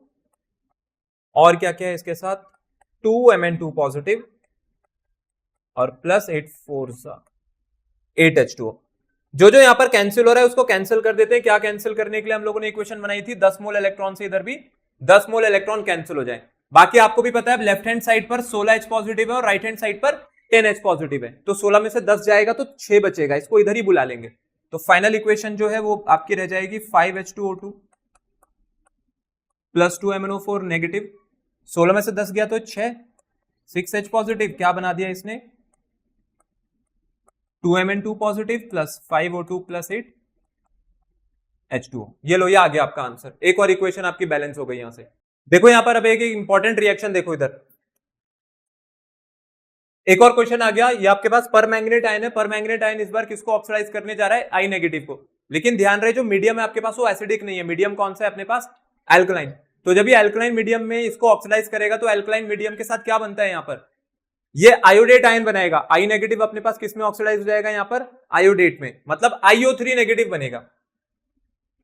और क्या क्या है इसके साथ 2Mn2 पॉजिटिव और प्लस 8H2O। जो जो यहां पर कैंसिल हो रहा है उसको कैंसिल कर देते हैं। क्या कैंसिल करने के लिए हम लोगों ने इक्वेशन बनाई थी? 10 मोल इलेक्ट्रॉन से इधर भी 10 मोल इलेक्ट्रॉन कैंसिल हो जाए। बाकी आपको भी पता है लेफ्ट हैंड साइड पर 16H पॉजिटिव है और राइट हैंड साइड पर 10H पॉजिटिव है। तो 16 में से 10 जाएगा तो 6 बचेगा, इसको इधर ही बुला लेंगे। तो फाइनल इक्वेशन जो है वो आपकी रह जाएगी 5H2O2 प्लस 2MnO4 नेगेटिव, 16 में से 10 गया तो 6H पॉजिटिव, क्या बना दिया इसने 2Mn2 positive plus 5O2 plus 8H2O। ये लो, ये आ गया आपका आंसर। एक और इक्वेशन आपकी बैलेंस हो गई यहां से। देखो यहां पर अब एक इंपॉर्टेंट रिएक्शन देखो इधर, एक और क्वेश्चन आ गया। ये आपके पास परमैंगनेट आयन है। परमैंगनेट आयन इस बार किसको ऑक्सीडाइज करने जा रहा है? आई नेगेटिव को। लेकिन ध्यान रहे जो मीडियम है आपके पास वो एसिडिक नहीं है। मीडियम कौन सा है अपने पास? एल्कलाइन। तो जब ये एल्कलाइन मीडियम में इसको ऑक्सीडाइज करेगा तो एल्कलाइन मीडियम के साथ क्या बनता है? यहां पर ये आयोडेट आयन बनाएगा। आई नेगेटिव अपने पास किस में ऑक्सीडाइज हो जाएगा? यहां पर आयोडेट में, मतलब IO3 नेगेटिव बनेगा।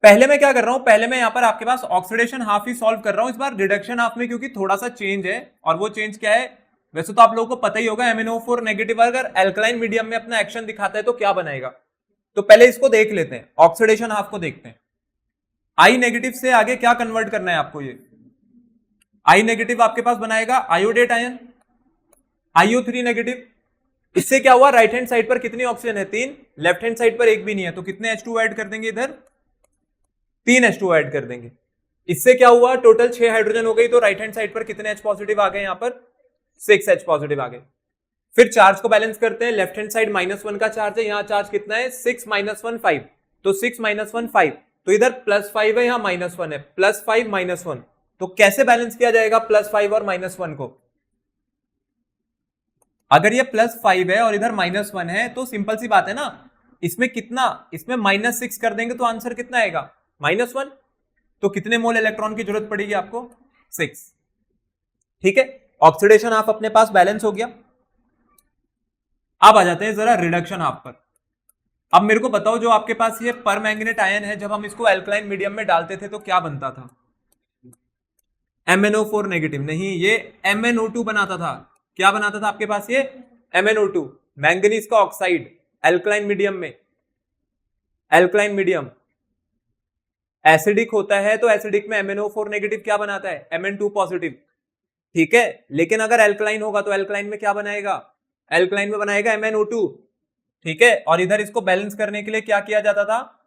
पहले मैं क्या कर रहा हूं? पहले मैं यहां पर आपके पास ऑक्सीडेशन हाफ ही सॉल्व कर रहा हूं, इस बार रिडक्शन हाफ में, क्योंकि थोड़ा सा चेंज है। और वो चेंज क्या है? वैसे तो आप लोगों को पता ही होगा, MnO4 नेगेटिव अगर एल्कलाइन मीडियम में अपना एक्शन दिखाता है तो क्या बनाएगा। तो पहले इसको देख लेते हैं, ऑक्सीडेशन हाफ को देखते हैं। आई नेगेटिव से आगे क्या कन्वर्ट करना है आपको? ये आई नेगेटिव आपके पास बनाएगा आयोडेट आयन, IO3 नेगेटिव। इससे क्या हुआ? राइट हैंड साइड पर कितनी ऑक्सीजन है? 3। लेफ्ट हैंड साइड पर एक भी नहीं है, तो कितने H2 ऐड कर देंगे इधर? 3 H2 ऐड कर देंगे। इससे क्या हुआ? टोटल 6 हाइड्रोजन हो गई। तो राइट हैंड साइड पर कितने H पॉजिटिव आ गए? यहां पर 6H पॉजिटिव आ गए। फिर चार्ज को बैलेंस करते हैं। लेफ्ट हैंड साइड -1 का चार्ज है, यहां चार्ज कितना है? 6 - 1 5। तो 6 - 1 5, तो इधर +5 है, यहां -1 है। +5 - 1, तो कैसे बैलेंस किया जाएगा +5 और -1 को? अगर ये +5 है और इधर -1 है तो सिंपल सी बात है ना, इसमें कितना? इसमें -6 कर देंगे तो आंसर कितना आएगा? -1। तो कितने मोल इलेक्ट्रॉन की जरूरत पड़ेगी आपको? 6। ठीक है, ऑक्सीडेशन हाफ अपने पास बैलेंस हो गया। अब आ जाते हैं जरा रिडक्शन हाफ पर। अब मेरे को बताओ, जो आपके पास ये परमैंगनेट आयन है, जब हम इसको एल्कलाइन मीडियम में डालते थे तो क्या बनता था? MnO4 नेगेटिव नहीं, ये MnO2 बनाता था। क्या बनाता था आपके पास? ये MnO2, मैंगनीज का ऑक्साइड, एल्कलाइन मीडियम में। एल्कलाइन मीडियम एसिडिक होता है तो एसिडिक में MnO4 नेगेटिव क्या बनाता है? Mn2 positive. ठीक है, लेकिन अगर एल्कलाइन होगा तो एल्कलाइन में क्या बनाएगा? एल्कलाइन में बनाएगा MnO2। ठीक है, और इधर इसको बैलेंस करने के लिए क्या किया जाता था?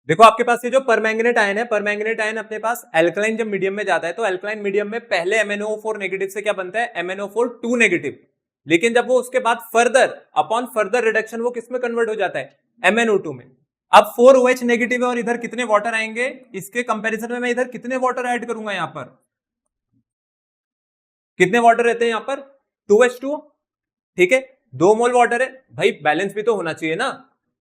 देखो आपके पास ये जो परमैंगनेट आयन है, परमैंगनेट आयन अपने पास एल्कलाइन जब मीडियम में जाता है तो एल्कलाइन मीडियम में पहले MnO4 नेगेटिव से क्या बनता है? MnO4 2 negative. लेकिन जब वो उसके बाद फर्दर अपॉन फर्दर रिडक्शन वो किसमें कन्वर्ट हो जाता है? MnO2 में। अब 4OH नेगेटिव है और इधर कितने वाटर आएंगे? इसके कंपैरिजन में मैं इधर कितने वाटर ऐड करूंगा? यहां पर कितने वाटर रहते हैं? यहां पर 2H2O। ठीक है, 2 मोल वाटर है भाई, बैलेंस भी तो होना चाहिए ना।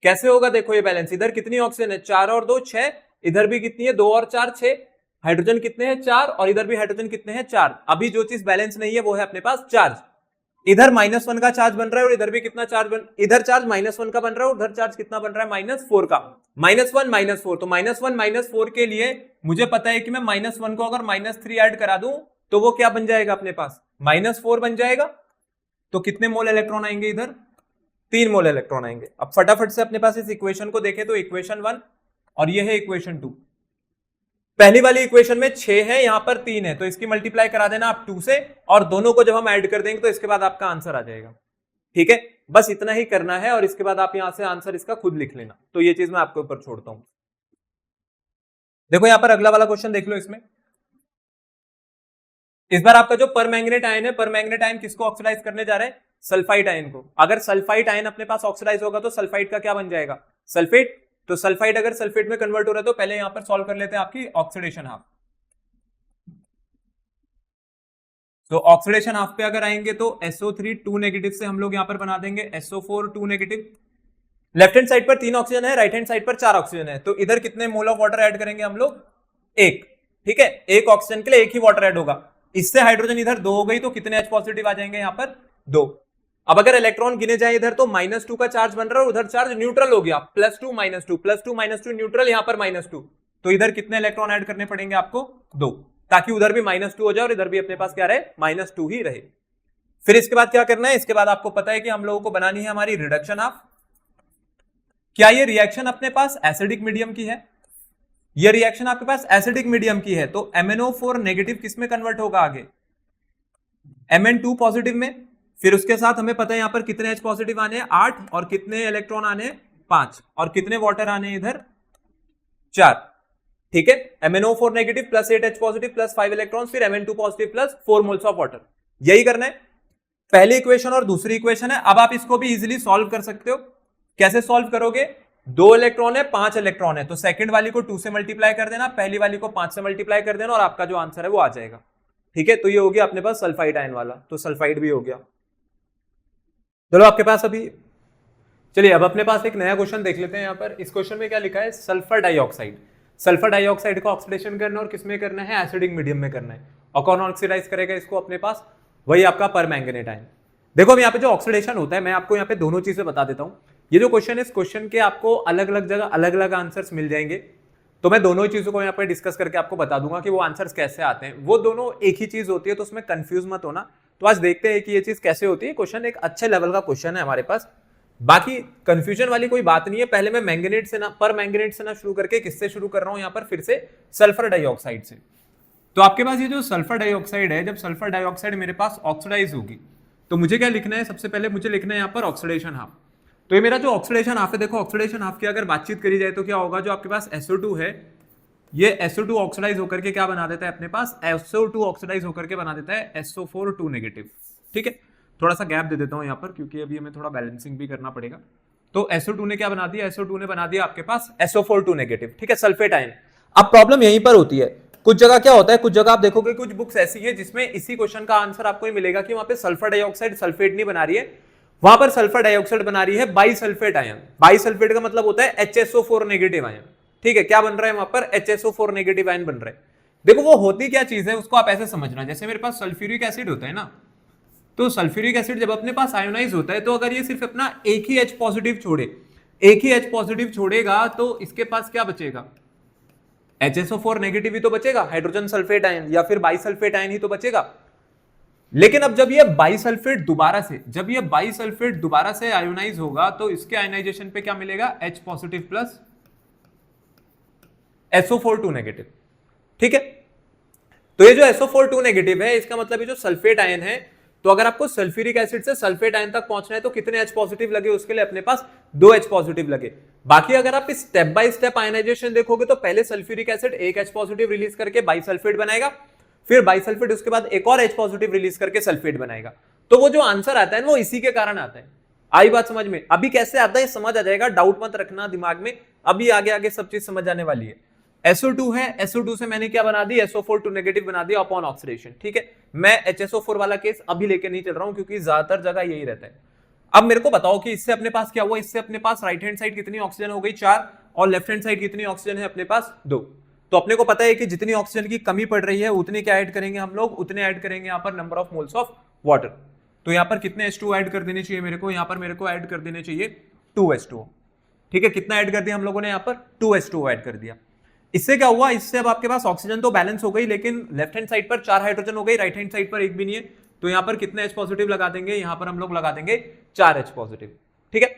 कैसे होगा? देखो ये बैलेंस, इधर कितनी ऑक्सीजन है? 4 और 2 6, इधर भी कितनी है? 2 और 4 6। हाइड्रोजन कितने हैं? 4, और इधर भी हाइड्रोजन कितने हैं? 4। अभी जो चीज बैलेंस नहीं है वो है अपने पास चार्ज। इधर -1 का चार्ज बन रहा है और इधर भी कितना चार्ज इधर चार्ज -1 का बन रहा है और उधर चार्ज कितना बन रहा है? -4 का। -1 -4, तो -1 -4 के लिए मुझे पता है कि मैं -1 को अगर -3 ऐड करा दूं तो वो क्या बन जाएगा अपने पास? -4 बन जाएगा। तो कितने मोल इलेक्ट्रॉन आएंगे इधर? 3 मोल इलेक्ट्रॉन आएंगे। अब फटाफट से अपने पास इस इक्वेशन को देखें तो इक्वेशन 1 और ये है इक्वेशन 2। पहली वाली इक्वेशन में 6 है, यहां पर 3 है, तो इसकी मल्टीप्लाई करा देना आप 2 से, और दोनों को जब हम ऐड कर देंगे तो इसके बाद आपका आंसर आ जाएगा। ठीक है, बस इतना ही करना है और इसके बाद आप यहां से आंसर इसका खुद लिख लेना। तो ये चीज मैं आपके ऊपर छोड़ता हूं। देखो यहां पर अगला वाला क्वेश्चन देख लो। इसमें इस बार आपका जो परमैंगनेट आयन है, परमैंगनेट आयन किसको ऑक्सीडाइज करने जा रहे हैं? सल्फाइड आयन को। अगर सल्फाइड आयन अपने पास ऑक्सीडाइज होगा तो सल्फाइड का क्या बन जाएगा? सल्फेट। तो सल्फाइड अगर सल्फेट में कन्वर्ट हो रहा है तो पहले यहां पर सॉल्व कर लेते हैं आपकी ऑक्सीडेशन हाफ। तो ऑक्सीडेशन हाफ पे अगर आएंगे तो SO3 2 नेगेटिव से हम लोग यहां पर बना देंगे SO4 2 negative. Left hand side पर 3 ऑक्सीजन है, राइट हैंड साइड पर 4 ऑक्सीजन है, तो इधर कितने मोल ऑफ वाटर ऐड करेंगे हम लोग? 1। ठीक है, एक ऑक्सीजन के लिए 1 ही वाटर ऐड होगा। इससे हाइड्रोजन इधर 2 हो गई तो कितने H पॉजिटिव आ जाएंगे यहां पर? 2। अब अगर इलेक्ट्रॉन गिने जाए इधर तो -2 का चार्ज बन रहा है और उधर चार्ज न्यूट्रल हो गया, +2 -2 +2 -2 न्यूट्रल, यहां पर -2, तो इधर कितने इलेक्ट्रॉन ऐड करने पड़ेंगे आपको? 2, ताकि उधर भी -2 हो जाए और इधर भी अपने पास क्या रहे? -2 ही रहे। फिर इसके बाद क्या करना है? इसके बाद आपको पता है कि हम लोगों को बनानी है हमारी रिडक्शन हाफ। क्या ये रिएक्शन अपने पास एसिडिक मीडियम की है? ये रिएक्शन आपके पास एसिडिक मीडियम की है, तो MnO4 नेगेटिव किस में कन्वर्ट होगा आगे? Mn2 पॉजिटिव में। फिर उसके साथ हमें पता है यहां पर कितने H पॉजिटिव आने हैं? 8, और कितने इलेक्ट्रॉन आने हैं? 5, और कितने वाटर आने हैं इधर? 4। ठीक है, MnO4 negative plus 8 H positive plus 5 electron, फिर Mn2 positive plus 4 moles of water. यही करना है। पहली इक्वेशन और दूसरी इक्वेशन है। अब आप इसको भी इजीली सॉल्व कर सकते हो। कैसे सॉल्व करोगे? 2 इलेक्ट्रॉन है, 5 इलेक्ट्रॉन है, तो सेकंड वाली को 2 से मल्टीप्लाई कर देना, पहली वाली को 5 से मल्टीप्लाई कर देना और आपका जो आंसर है वो आ जाएगा। ठीक है, तो ये हो गया अपने पास सल्फाइड आयन वाला, तो सल्फाइड भी हो गया। चलो आपके पास अभी, चलिए अब अपने पास एक नया क्वेश्चन देख लेते हैं। यहां पर इस क्वेश्चन में क्या लिखा है? Sulphur dioxide. सल्फर डाइऑक्साइड को ऑक्सीडेशन करना और किसमें करना है? एसिडिक मीडियम में करना है। और कौन ऑक्सीडाइज करेगा इसको अपने पास? वही आपका परमैंगनेट आयन। देखो अब यहाँ पे जो ऑक्सीडेशन होता है, मैं आपको यहाँ पे दोनों चीजें बता देता हूं। ये जो क्वेश्चन है, इस क्वेश्चन के आपको अलग अलग जगह अलग अलग आंसर्स मिल जाएंगे, तो मैं दोनों ही चीजों को यहाँ पे डिस्कस करके आपको बता दूंगा कि वो आंसर्स कैसे आते हैं। वो दोनों एक ही चीज होती है, तो उसमें कंफ्यूज मत होना। तो आज देखते हैं कि ये चीज कैसे होती है। क्वेश्चन एक अच्छे लेवल का क्वेश्चन है हमारे पास, बाकी कंफ्यूजन वाली कोई बात नहीं है। पहले मैं मैंगनेट से ना, पर मैंगनेट से ना शुरू करके किससे शुरू कर रहा हूं यहाँ पर? फिर से सल्फर डाइऑक्साइड से। तो आपके पास ये जो सल्फर डाइऑक्साइड है, जब सल्फर डाइऑक्साइड मेरे पास ऑक्सीडाइज होगी तो मुझे क्या लिखना है? सबसे पहले मुझे लिखना है यहाँ पर ऑक्सीडेशन हाफ। तो ये मेरा जो ऑक्सीडेशन हाफ है, देखो ऑक्सीडेशन हाफ की अगर बातचीत करी जाए तो क्या होगा? जो आपके पास SO2 है, ये SO2 ऑक्सीडाइज होकर के क्या बना देता है अपने पास? SO2 ऑक्सीडाइज होकर के बना देता है SO4 2 नेगेटिव। ठीक है, थोड़ा सा गैप दे देता हूं यहाँ पर क्योंकि अभी हमें थोड़ा बैलेंसिंग भी करना पड़ेगा। तो SO2 ने क्या बना दिया? SO2 ने बना दिया आपके पास SO4 2 नेगेटिव। ठीक है, सल्फेट आयन। अब प्रॉब्लम यहीं पर होती है, कुछ जगह क्या होता है, कुछ जगह आप देखोगे कुछ बुक्स ऐसी है जिसमें इसी क्वेश्चन का आंसर आपको ही मिलेगा कि वहां पे सल्फर डाइऑक्साइड सल्फेट नहीं बना रही है, वहां पर सल्फर डाइऑक्साइड बना रही है बाइसल्फेट आयन। बाइसल्फेट का मतलब होता है HSO4 नेगेटिव आयन। ठीक है, क्या बन रहा है वहां पर? HSO4 नेगेटिव आयन बन रहा है। देखो वो होती क्या चीज है उसको आप ऐसे समझना, जैसे मेरे पास सल्फ्यूरिक एसिड होता है ना, तो सल्फ्यूरिक एसिड जब अपने पास आयोनाइज होता है तो अगर ये सिर्फ अपना एक ही H पॉजिटिव छोड़े, एक ही H पॉजिटिव छोड़ेगा तो इसके पास क्या बचेगा? HSO4 नेगेटिव ही तो बचेगा, हाइड्रोजन सल्फेट आयन या फिर बाइसल्फेट आयन ही तो बचेगा। लेकिन अब जब ये बाइसल्फेट दोबारा से, जब ये बाइसल्फेट दोबारा से आयोनाइज होगा तो इसके आयोनाइजेशन पे क्या मिलेगा? H positive plus SO4 2 negative. ठीक है, तो ये जो SO4 2 नेगेटिव है, इसका मतलब ये जो सल्फेट आयन है, तो अगर आपको सल्फ्यूरिक एसिड से सल्फेट आयन तक पहुंचना है तो कितने H पॉजिटिव लगे? उसके लिए अपने पास 2 H पॉजिटिव लगे। बाकी अगर आप स्टेप बाय स्टेप आयनाइजेशन देखोगे तो पहले सल्फ्यूरिक एसिड एक H पॉजिटिव रिलीज करके बाइसल्फेट बनाएगा, फिर बाइसल्फेट उसके बाद एक और H पॉजिटिव रिलीज करके सल्फेट बनाएगा। तो वो जो आंसर आता है वो इसी के कारण आता है। आई बात समझ में? अभी कैसे आता है समझ आ जाएगा, डाउट मत रखना दिमाग में, अभी आगे आगे सब चीज समझ आने वाली है। SO2 है, SO2 से मैंने क्या बना दी? SO4 2 नेगेटिव बना दिया अपॉन ऑक्सीडेशन। ठीक है, मैं HSO4 वाला केस अभी लेके नहीं चल रहा हूं क्योंकि ज्यादातर जगह यही रहता है। अब मेरे को बताओ कि इससे अपने पास क्या हुआ? इससे अपने पास राइट हैंड साइड कितनी ऑक्सीजन हो गई? 4, और लेफ्ट हैंड साइड कितनी ऑक्सीजन है अपने पास? 2। तो अपने को पता है कि जितनी ऑक्सीजन की कमी पड़ रही है उतने क्या ऐड करेंगे हम लोग? उतने ऐड करेंगे यहाँ पर number of moles of water. तो यहाँ पर कितने H2 ऐड कर देने चाहिए मेरे को? यहाँ पर मेरे को ऐड कर देने चाहिए 2H2। ठीक है, कितना ऐड कर दिया हम लोगों ने? यहाँ पर 2H2 ऐड कर दिया। इससे क्या हुआ? इससे अब आपके पास ऑक्सीजन तो बैलेंस हो गई, लेकिन लेफ्ट हैंड साइड पर 4 हाइड्रोजन हो गई, राइट हैंड साइड पर एक भी नहीं है, तो यहां पर कितने H पॉजिटिव लगा देंगे? यहां पर हम लोग लगा देंगे 4 H पॉजिटिव। ठीक है,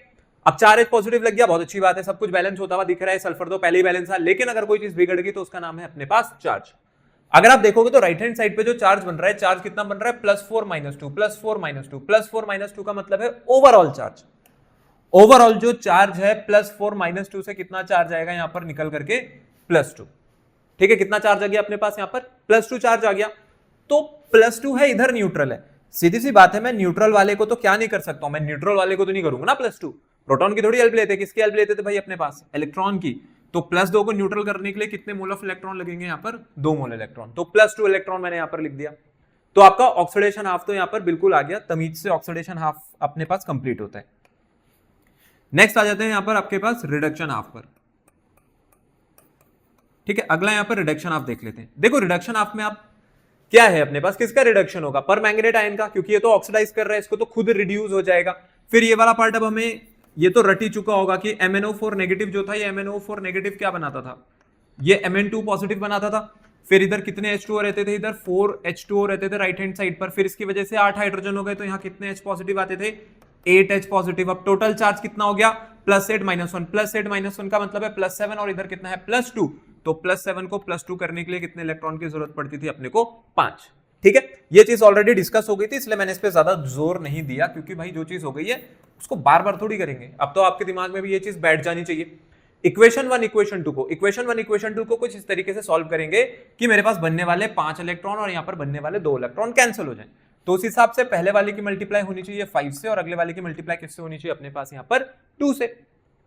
अब 4 H पॉजिटिव लग गया, बहुत अच्छी बात है, सब कुछ बैलेंस होता हुआ दिख रहा है। सल्फर तो पहले ही बैलेंस था, लेकिन अगर कोई चीज बिगड़ गई तो उसका नाम है अपने पास चार्ज। अगर आप देखोगे तो राइट हैंड साइड पे जो चार्ज बन रहा है, चार्ज कितना बन रहा है? +4 -2 +4 -2 +4 -2 का मतलब है ओवरऑल चार्ज। ओवरऑल जो चार्ज है +4 -2 से कितना चार्ज आएगा यहां पर निकल करके? +2। ठीक है, कितना चार्ज आ गया अपने पास? यहां पर +2 चार्ज आ गया। तो +2 है, इधर न्यूट्रल है, सीधी सी बात है, मैं न्यूट्रल वाले को तो क्या नहीं कर सकता हूं? मैं न्यूट्रल वाले को तो नहीं करूंगा ना +2, प्रोटॉन की थोड़ी हेल्प लेते, किसकी हेल्प लेते थे भाई अपने पास, इलेक्ट्रॉन की। तो +2 को न्यूट्रल करने के लिए कितने मोल ऑफ इलेक्ट्रॉन लगेंगे यहाँ पर, 2 मोल इलेक्ट्रॉन, तो +2 इलेक्ट्रॉन मैंने यहाँ पर लिख दिया। तो आपका ऑक्सीडेशन हाफ तो यहाँ पर बिल्कुल आ गया, तमीज से ऑक्सीडेशन हाफ अपने पास कंप्लीट होता है। नेक्स्ट आ जाते हैं यहाँ पर आपके पास रिडक्शन हाफ पर। ठीक है, अगला यहाँ पर रिडक्शन हाफ देख लेते हैं। देखो रिडक्शन हाफ में आप क्या है अपने पास, किसका रिडक्शन होगा, पर मैंगनेट आयन का, क्योंकि ये तो ऑक्सीडाइज कर रहा है, इसको तो खुद रिड्यूस हो जाएगा। फिर ये वाला पार्ट अब हमें ये तो रट ही चुका होगा कि MnO4 नेगेटिव जो था, ये MnO4 नेगेटिव क्या बनाता था, ये Mn2 पॉजिटिव बनाता था। फिर इधर कितने H2O रहते थे, इधर 4 H2O रहते थे राइट हैंड साइड पर। फिर इसकी वजह से 8 हाइड्रोजन हो गए, तो यहाँ कितने H पॉजिटिव आते थे, 8 H पॉजिटिव। अब टोटल चार्ज कितना हो गया, +8 -1, +8 -1 का मतलब है +7, और इधर कितना है +2, तो +7 को +2 करने के लिए कितने इलेक्ट्रॉन की जरूरत पड़ती थी अपने को, 5। ठीक है, ये चीज ऑलरेडी डिस्कस हो गई थी, इसलिए मैंने इस पे ज्यादा जोर नहीं दिया, क्योंकि भाई जो चीज हो गई है उसको बार बार थोड़ी करेंगे। अब तो आपके दिमाग में भी ये चीज बैठ जानी चाहिए। इक्वेशन 1 इक्वेशन 2 को, इक्वेशन 1 इक्वेशन 2 को कुछ इस तरीके से सॉल्व करेंगे कि मेरे पास बनने वाले 5 इलेक्ट्रॉन और यहाँ पर बनने वाले 2 इलेक्ट्रॉन कैंसिल हो जाए। तो उस हिसाब से पहले वाले की मल्टीप्लाई होनी चाहिए 5 से, और अगले वाले की मल्टीप्लाई किससे होनी चाहिए अपने पास यहाँ पर 2 से।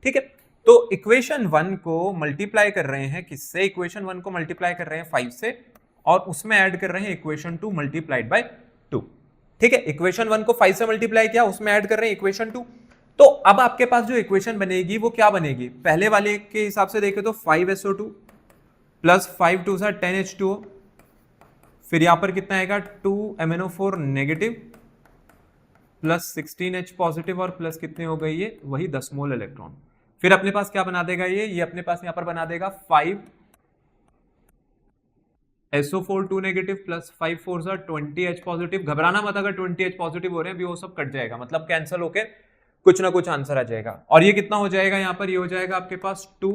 ठीक है, तो इक्वेशन 1 को मल्टीप्लाई कर रहे हैं किससे, इक्वेशन 1 को मल्टीप्लाई कर रहे हैं 5 से, और उसमें ऐड कर रहे हैं इक्वेशन 2 मल्टीप्लाइड बाय 2। ठीक है, इक्वेशन 1 को 5 से मल्टीप्लाई किया, उसमें ऐड कर रहे हैं इक्वेशन 2। तो अब आपके पास जो इक्वेशन बनेगी वो क्या बनेगी, पहले वाले के हिसाब से देखें तो 5SO2 प्लस 5 2 सा 10H2O, फिर यहां पर कितना आएगा 2 MnO4 negative plus 16H positive, और प्लस कितने हो गए ये, वही 10 मोल इलेक्ट्रॉन। फिर अपने पास क्या बना देगा ये अपने पास यहां पर बना देगा 5 SO4 2 नेगेटिव प्लस 5 4 सा 20H पॉजिटिव। घबराना मत, अगर 20H पॉजिटिव हो रहे हैं भी वो सब कट जाएगा, मतलब कैंसिल होके कुछ ना कुछ आंसर आ जाएगा। और ये कितना हो जाएगा यहाँ पर, ये हो जाएगा आपके पास 2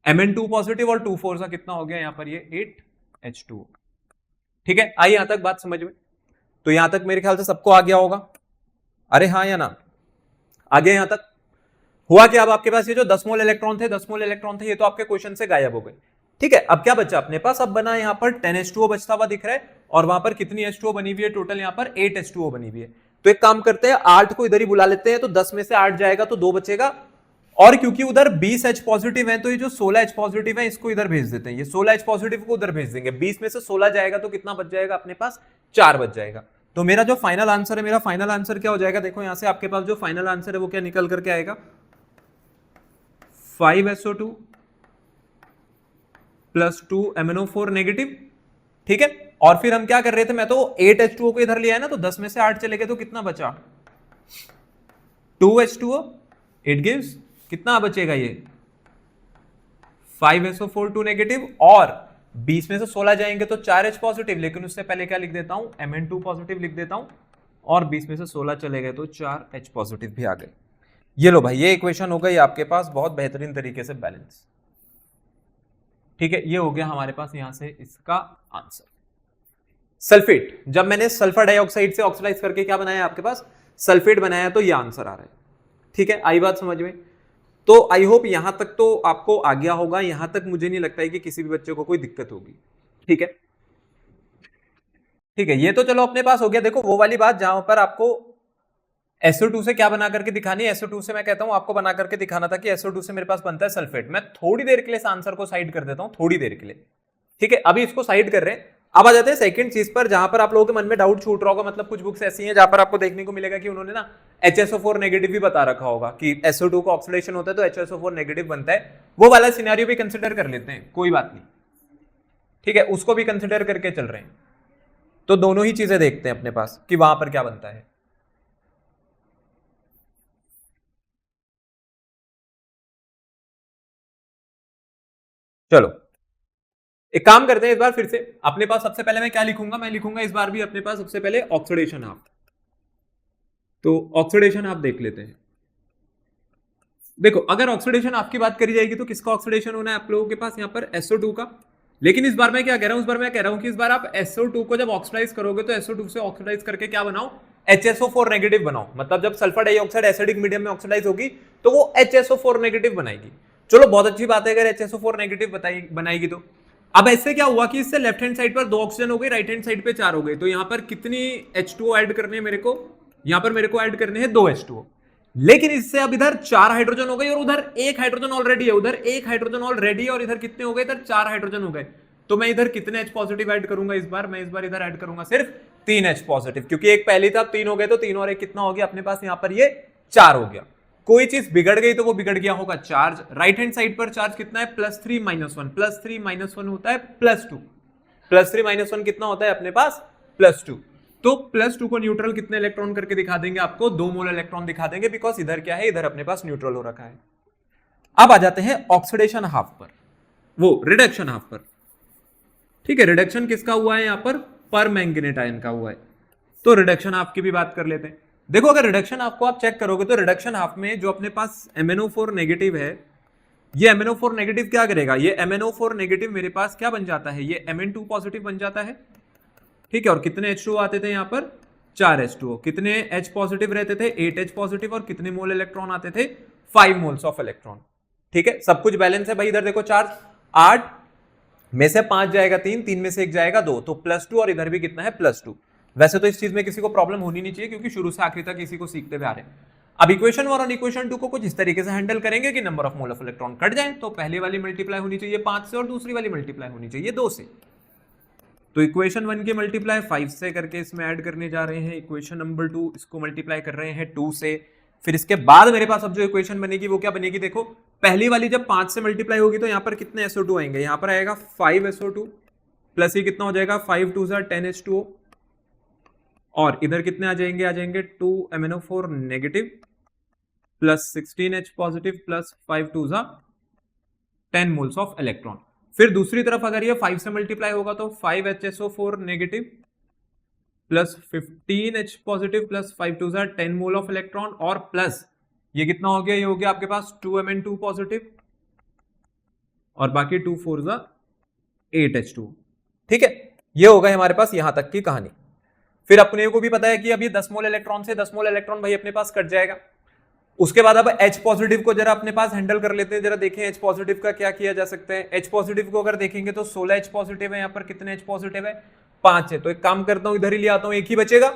Mn2 पॉजिटिव, और 2 4 सा कितना हो गया यहाँ पर ये 8H2O। ठीक है, आई यहां तक बात समझ में, तो यहां तक मेरे ख्याल से सबको आ गया होगा, अरे हाँ या ना, आ गया यहां तक। हुआ क्या, अब आपके पास ये जो 10 मोल इलेक्ट्रॉन थे, 10 मोल इलेक्ट्रॉन थे, ये तो आपके क्वेश्चन से गायब हो गए। ठीक है, अब क्या बचा अपने पास, अब बना यहाँ पर 10H2O बचता हुआ दिख रहा है, और वहां पर कितनी H2O बनी हुई है, टोटल यहाँ पर 8H2O बनी हुई है। तो एक काम करते हैं, 8 को इधर ही बुला लेते हैं, तो 10 में से 8 जाएगा तो 2 बचेगा, और क्योंकि उधर 20H पॉजिटिव है, तो ये जो 16H पॉजिटिव है इसको इधर भेज देते हैं, ये 16H पॉजिटिव को उधर भेज देंगे। 20 में से 16 जाएगा तो कितना बच जाएगा अपने पास, 4 बच जाएगा। तो मेरा जो फाइनल आंसर है, मेरा फाइनल आंसर क्या हो जाएगा, देखो यहां से आपके पास जो फाइनल आंसर है वो क्या निकल करके आएगा, 5SO2 प्लस 2 MnO4 नेगेटिव। ठीक है, और फिर हम क्या कर रहे थे, मैं तो 8H2O को इधर लिया है ना, तो 10 में से 8 चले गए तो कितना बचा, 2H2O, इट गिव्स कितना बचेगा ये 5SO4 2 नेगेटिव, और 20 में से 16 जाएंगे तो 4H पॉजिटिव, लेकिन उससे पहले क्या लिख देता हूं, Mn2 पॉजिटिव लिख देता हूं, और 20 में से 16 चले गए तो 4H पॉजिटिव भी आ गए। ये लो भाई, ये इक्वेशन हो गई आपके पास बहुत बेहतरीन तरीके से बैलेंस। ठीक है, ये हो गया हमारे पास यहां से इसका आंसर। सल्फेट, जब मैंने सल्फर डाइऑक्साइड से ऑक्सीडाइज करके क्या बनाया आपके पास, सल्फेट बनाया, तो ये आंसर आ रहा है। ठीक है, आई बात समझ में, तो आई होप यहां तक तो आपको आ गया होगा, यहां तक मुझे नहीं लगता है कि किसी भी बच्चे को कोई दिक्कत होगी। ठीक है, ठीक है, ये तो चलो अपने पास हो गया। देखो वो वाली बात जहां पर आपको SO2 से क्या बना करके दिखानी है, SO2 से मैं कहता हूं आपको बना करके दिखाना था कि SO2 से मेरे पास बनता है सल्फेट। मैं थोड़ी देर के लिए इस आंसर को साइड कर देता हूं, थोड़ी देर के लिए। ठीक है, अभी इसको साइड कर रहे हैं, अब आ जाते हैं सेकंड चीज पर, जहां पर आप लोगों के मन में डाउट छूट रहा होगा। मतलब कुछ बुक्स ऐसी हैं जहां पर आपको देखने को मिलेगा कि उन्होंने ना HSO4 नेगेटिव भी बता रखा होगा कि SO2 को ऑक्सीडेशन होता है तो HSO4 नेगेटिव बनता है। वो वाला सिनेरियो भी कंसिडर कर लेते हैं, कोई बात नहीं। ठीक है, उसको भी कंसिडर करके चल रहे हैं, तो दोनों ही चीजें देखते हैं अपने पास कि वहां पर क्या बनता है। चलो एक काम करते हैं, इस बार फिर से अपने पास सबसे पहले मैं क्या लिखूंगा, मैं लिखूंगा इस बार भी अपने पास सबसे पहले ऑक्सीडेशन हाफ। तो ऑक्सीडेशन हाफ देख लेते हैं। देखो अगर ऑक्सीडेशन हाफ की बात करी जाएगी तो किसका ऑक्सीडेशन होना है आप लोगों के पास यहाँ पर, SO2 का। लेकिन इस बार मैं क्या कह रहा हूं, इस बार मैं कह रहा हूं कि इस बार आप SO2 को जब ऑक्सीडाइज करोगे तो SO2 से ऑक्सीडाइज करके क्या बनाओ, HSO4 नेगेटिव बनाओ। मतलब जब सल्फर डाइऑक्साइड एसिडिक मीडियम में ऑक्सीडाइज होगी तो वो HSO4 नेगेटिव बनाएगी। चलो बहुत अच्छी बात है अगर HSO4 नेगेटिव बनाएगी तो। अब ऐसे क्या हुआ कि इससे लेफ्ट हैंड साइड पर 2 ऑक्सीजन हो गए, राइट हैंड साइड पे 4 हो गए, तो यहां पर कितनी H2O ऐड करने हैं मेरे को, यहां पर मेरे को ऐड करने हैं 2 H2O। लेकिन इससे अब इधर 4 हाइड्रोजन हो गई और उधर 1 हाइड्रोजन ऑलरेडी है, उधर 1 हाइड्रोजन ऑलरेडी है और इधर कितने हो गए, इधर 4 हाइड्रोजन हो गए। तो मैं इधर कितने H पॉजिटिव ऐड करूंगा इस बार, मैं इस बार इधर ऐड करूंगा सिर्फ 3 H पॉजिटिव, क्योंकि एक पहली था, 3 हो गए, तो 3 और 1 कितना हो गया अपने पास यहां पर, ये 4 हो गया। कोई चीज बिगड़ गई तो वो बिगड़ गया होगा चार्ज। राइट हैंड साइड पर चार्ज कितना है, +3 -1, +3 -1 होता है +2, +3 -1 कितना होता है अपने पास, +2। तो +2 को न्यूट्रल कितने इलेक्ट्रॉन करके दिखा देंगे, आपको 2 मोल इलेक्ट्रॉन दिखा देंगे, बिकॉज इधर क्या है, इधर अपने पास न्यूट्रल हो रखा है। अब आ जाते हैं ऑक्सीडेशन हाफ पर, वो रिडक्शन हाफ पर। ठीक है, रिडक्शन किसका हुआ है यहां पर, पर मैंगनीट आयन का हुआ है। तो रिडक्शन हाफ की भी बात कर लेते हैं। देखो अगर रिडक्शन हाफ को आप चेक करोगे तो रिडक्शन हाफ में जो अपने पास MnO4 नेगेटिव है, ये MnO4 नेगेटिव क्या करेगा, ये MnO4 नेगेटिव मेरे पास क्या बन जाता है, ये Mn2 पॉजिटिव बन जाता है। ठीक है, और कितने H2O आते थे यहां पर, 4 H2O। कितने H पॉजिटिव रहते थे, 8 H पॉजिटिव, और कितने मोल इलेक्ट्रॉन आते थे, 5 मोल्स ऑफ इलेक्ट्रॉन। ठीक है, सब कुछ बैलेंस है भाई। इधर देखो चार्ज 8 में से 5 जाएगा 3, 3 में से 1 जाएगा 2, तो +2, और इधर भी कितना है, +2। वैसे तो इस चीज में किसी को प्रॉब्लम होनी नहीं चाहिए, क्योंकि शुरू से आखिरी तक इसी को सीखते हुए आ रहे हैं। अब इक्वेशन 1 और इक्वेशन 2 को कुछ इस तरीके से हैंडल करेंगे कि number of mole of electron cut जाए, तो पहले वाली मल्टीप्लाई होनी चाहिए 5 से और दूसरी वाली मल्टीप्लाई होनी चाहिए 2 से। तो इक्वेशन 1 की मल्टीप्लाई 5 से करके इसमें ऐड करने जा रहे हैं, इक्वेशन नंबर 2 इसको मल्टीप्लाई कर रहे हैं 2 से। फिर इसके बाद मेरे पास अब जो इक्वेशन बनेगी वो क्या बनेगी, देखो पहली वाली जब 5 से मल्टीप्लाई होगी तो यहां पर कितने SO2 आएंगे, यहां पर आएगा 5 SO2 प्लस ये कितना हो जाएगा, 5 2 10 H2O, और इधर कितने आ जाएंगे 2 MnO4 negative plus 16 H positive plus 5 2 10 moles of electron. फिर दूसरी तरफ अगर ये 5 से मल्टीप्लाई होगा तो 5 HSO4 negative plus 15 H positive plus 5 2 10 mole of electron, और प्लस ये कितना हो गया, ये हो गया आपके पास 2 Mn2 पॉजिटिव, और बाकी 2 4 8 H2। ठीक है, ये हो गए हमारे पास यहां तक की कहानी। फिर अपने को भी पता है कि अब ये 10 मोल इलेक्ट्रॉन से 10 मोल इलेक्ट्रॉन भाई अपने पास कट जाएगा। उसके बाद अब H पॉजिटिव को जरा अपने पास हैंडल कर लेते हैं, जरा देखें H पॉजिटिव का क्या किया जा सकता है। H पॉजिटिव को अगर देखेंगे तो 16 H पॉजिटिव है, यहाँ पर कितने H पॉजिटिव है, 5 है। तो एक काम करता हूं, इधर ही ले आता हूं, एक ही बचेगा,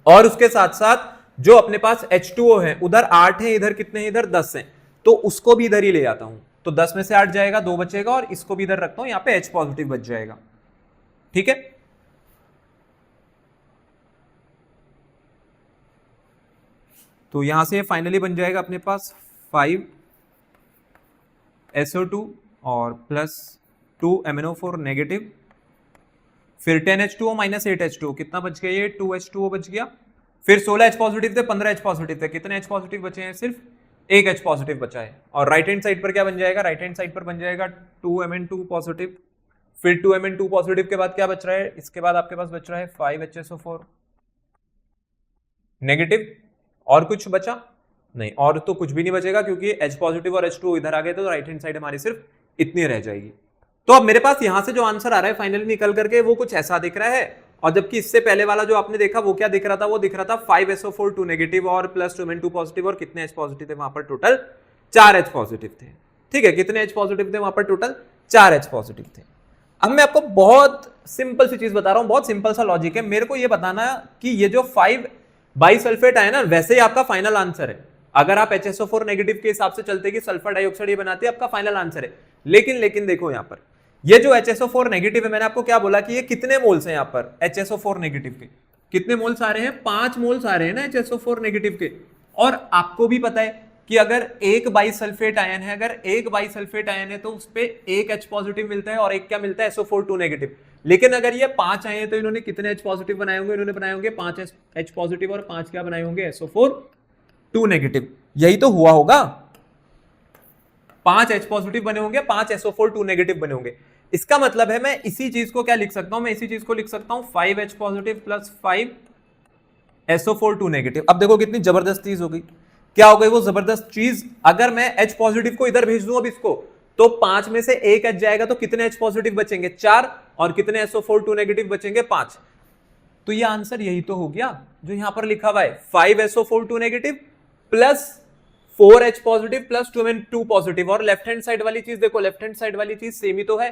और उसके साथ साथ जो अपने पास H2O है उधर 8 है, इधर कितने हैं, इधर 10 है, तो उसको भी इधर ही ले आता हूं। तो 10 में से 8 जाएगा, 2 बचेगा, और इसको भी इधर रखता हूं, यहाँ पे H पॉजिटिव बच जाएगा। ठीक है, तो यहां से फाइनली बन जाएगा अपने पास 5 SO2 और प्लस 2 MnO4 नेगेटिव, फिर 10 H2O माइनस 8 H2O, कितना बच गया, ये 2 H2O बच गया। फिर 16 H पॉजिटिव थे, 15 H पॉजिटिव थे, कितने H पॉजिटिव बचे हैं, सिर्फ 1 H पॉजिटिव बचा है। और राइट हैंड साइड पर क्या बन जाएगा, राइट हैंड साइड पर बन जाएगा 2 Mn2 पॉजिटिव, फिर 2 Mn2 पॉजिटिव के बाद क्या बच रहा है, इसके बाद आपके पास बच रहा है 5 HSO4 नेगेटिव, और कुछ बचा नहीं, और तो कुछ भी नहीं बचेगा, क्योंकि H पॉजिटिव और H2O इधर आ गए, तो राइट हैंड साइड हमारी सिर्फ इतनी रह जाएगी। तो अब मेरे पास यहां से जो आंसर आ रहा है फाइनली निकल करके वो कुछ ऐसा दिख रहा है, और जबकि इससे पहले वाला जो आपने देखा वो क्या दिख रहा था, वो दिख रहा था 5 SO4 2 नेगेटिव और प्लस 2 Mn2 पॉजिटिव, और कितने H पॉजिटिव थे वहां पर, टोटल 4 H पॉजिटिव थे। ठीक है, कितने H पॉजिटिव थे वहां पर, टोटल 4 H पॉजिटिव थे। अब मैं आपको बहुत सिंपल सी चीज बता रहा हूं, बहुत सिंपल सा लॉजिक है, मेरे को ये बताना कि ये जो 5 बाइसल्फेट है ना, वैसे ही आपका फाइनल आंसर है। अगर आप HSO4 नेगेटिव के हिसाब से चलते कि सल्फर डाइऑक्साइड ये बनाते हैं, आपका फाइनल आंसर है। लेकिन देखो यहां पर ये जो HSO4 नेगेटिव है, मैंने आपको क्या बोला कि ये कितने मोल्स हैं, यहां पर HSO4 नेगेटिव के कितने मोल्स आ रहे हैं, 5 मोल्स आ रहे हैं ना HSO4 नेगेटिव के। और आपको भी पता है कि अगर एक बाइसल्फेट आयन है, अगर एक बाइसल्फेट आयन है तो उस पे एक H पॉजिटिव मिलता है और एक क्या मिलता है, SO4 2 नेगेटिव। लेकिन अगर ये 5 आए हैं तो इन्होंने कितने H पॉजिटिव बनाए होंगे, इन्होंने बनाए होंगे 5 H पॉजिटिव और 5 क्या बनाए होंगे, SO4 2 नेगेटिव। यही तो हुआ होगा, 5 H पॉजिटिव बने होंगे, 5 SO4 2 नेगेटिव बने होंगे। इसका मतलब है मैं इसी चीज को क्या लिख सकता हूं, मैं इसी चीज को लिख सकता हूं 5 H positive plus 5 SO4 2 negative. अब देखो कितनी जबरदस्त चीज हो गई, क्या हो गई वो जबरदस्त चीज, अगर मैं H पॉजिटिव को इधर भेज दूं अब इसको, तो 5 में से 1 H जाएगा तो कितने H पॉजिटिव बचेंगे, 4, और कितने SO4 2 नेगेटिव बचेंगे, 5। तो ये आंसर यही तो हो गया जो यहां पर लिखा हुआ है, 5 SO4 2 negative plus 4 H positive plus 2 Mn2 positive. और लेफ्ट हैंड साइड वाली चीज देखो, लेफ्ट हैंड साइड वाली चीज सेम ही तो है,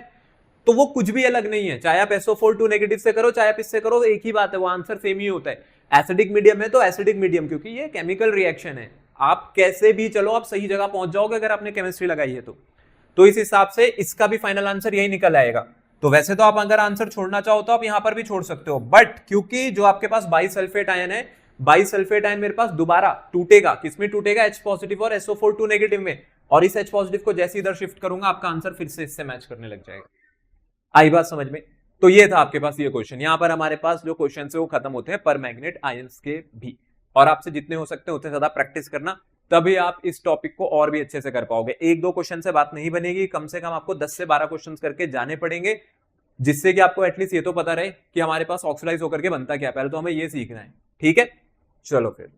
तो वो कुछ भी अलग नहीं है, चाहे आप SO4 2 नेगेटिव से करो चाहे आप इससे करो, एक ही बात है, वो आंसर सेम ही होता है। एसिडिक मीडियम है तो एसिडिक मीडियम, क्योंकि ये केमिकल रिएक्शन है। आप कैसे भी चलो आप सही जगह पहुंच जाओगे अगर आपने केमिस्ट्री लगाई है तो इस हिसाब से इसका भी फाइनल आंसर यही निकल आएगा। तो वैसे तो आप अगर आंसर छोड़ना चाहो तो आप यहां पर भी छोड़ सकते हो, बट क्योंकि जो आपके पास बाइसल्फेट आयन है, बाइसल्फेट आयन मेरे पास दोबारा टूटेगा, किसमें टूटेगा? H पॉजिटिव और SO4 2 नेगेटिव में, और इस H पॉजिटिव को जैसे इधर शिफ्ट करूंगा आपका आंसर फिर से इससे मैच करने लग जाएगा। आई बात समझ में? तो ये था आपके पास ये क्वेश्चन। यहां पर हमारे पास जो क्वेश्चन है वो खत्म होते हैं परमैंगनेट आयंस के भी, और आपसे जितने हो सकते हैं उतने ज्यादा प्रैक्टिस करना, तभी आप इस टॉपिक को और भी अच्छे से कर पाओगे। एक दो क्वेश्चन से बात नहीं बनेगी, कम से कम आपको 10 से 12 क्वेश्चन करके जाने पड़ेंगे, जिससे कि आपको एटलीस्ट ये तो पता रहे कि हमारे पास ऑक्सीडाइज होकर के बनता क्या है। पहले तो हमें ये सीखना है, ठीक है? चलो फिर।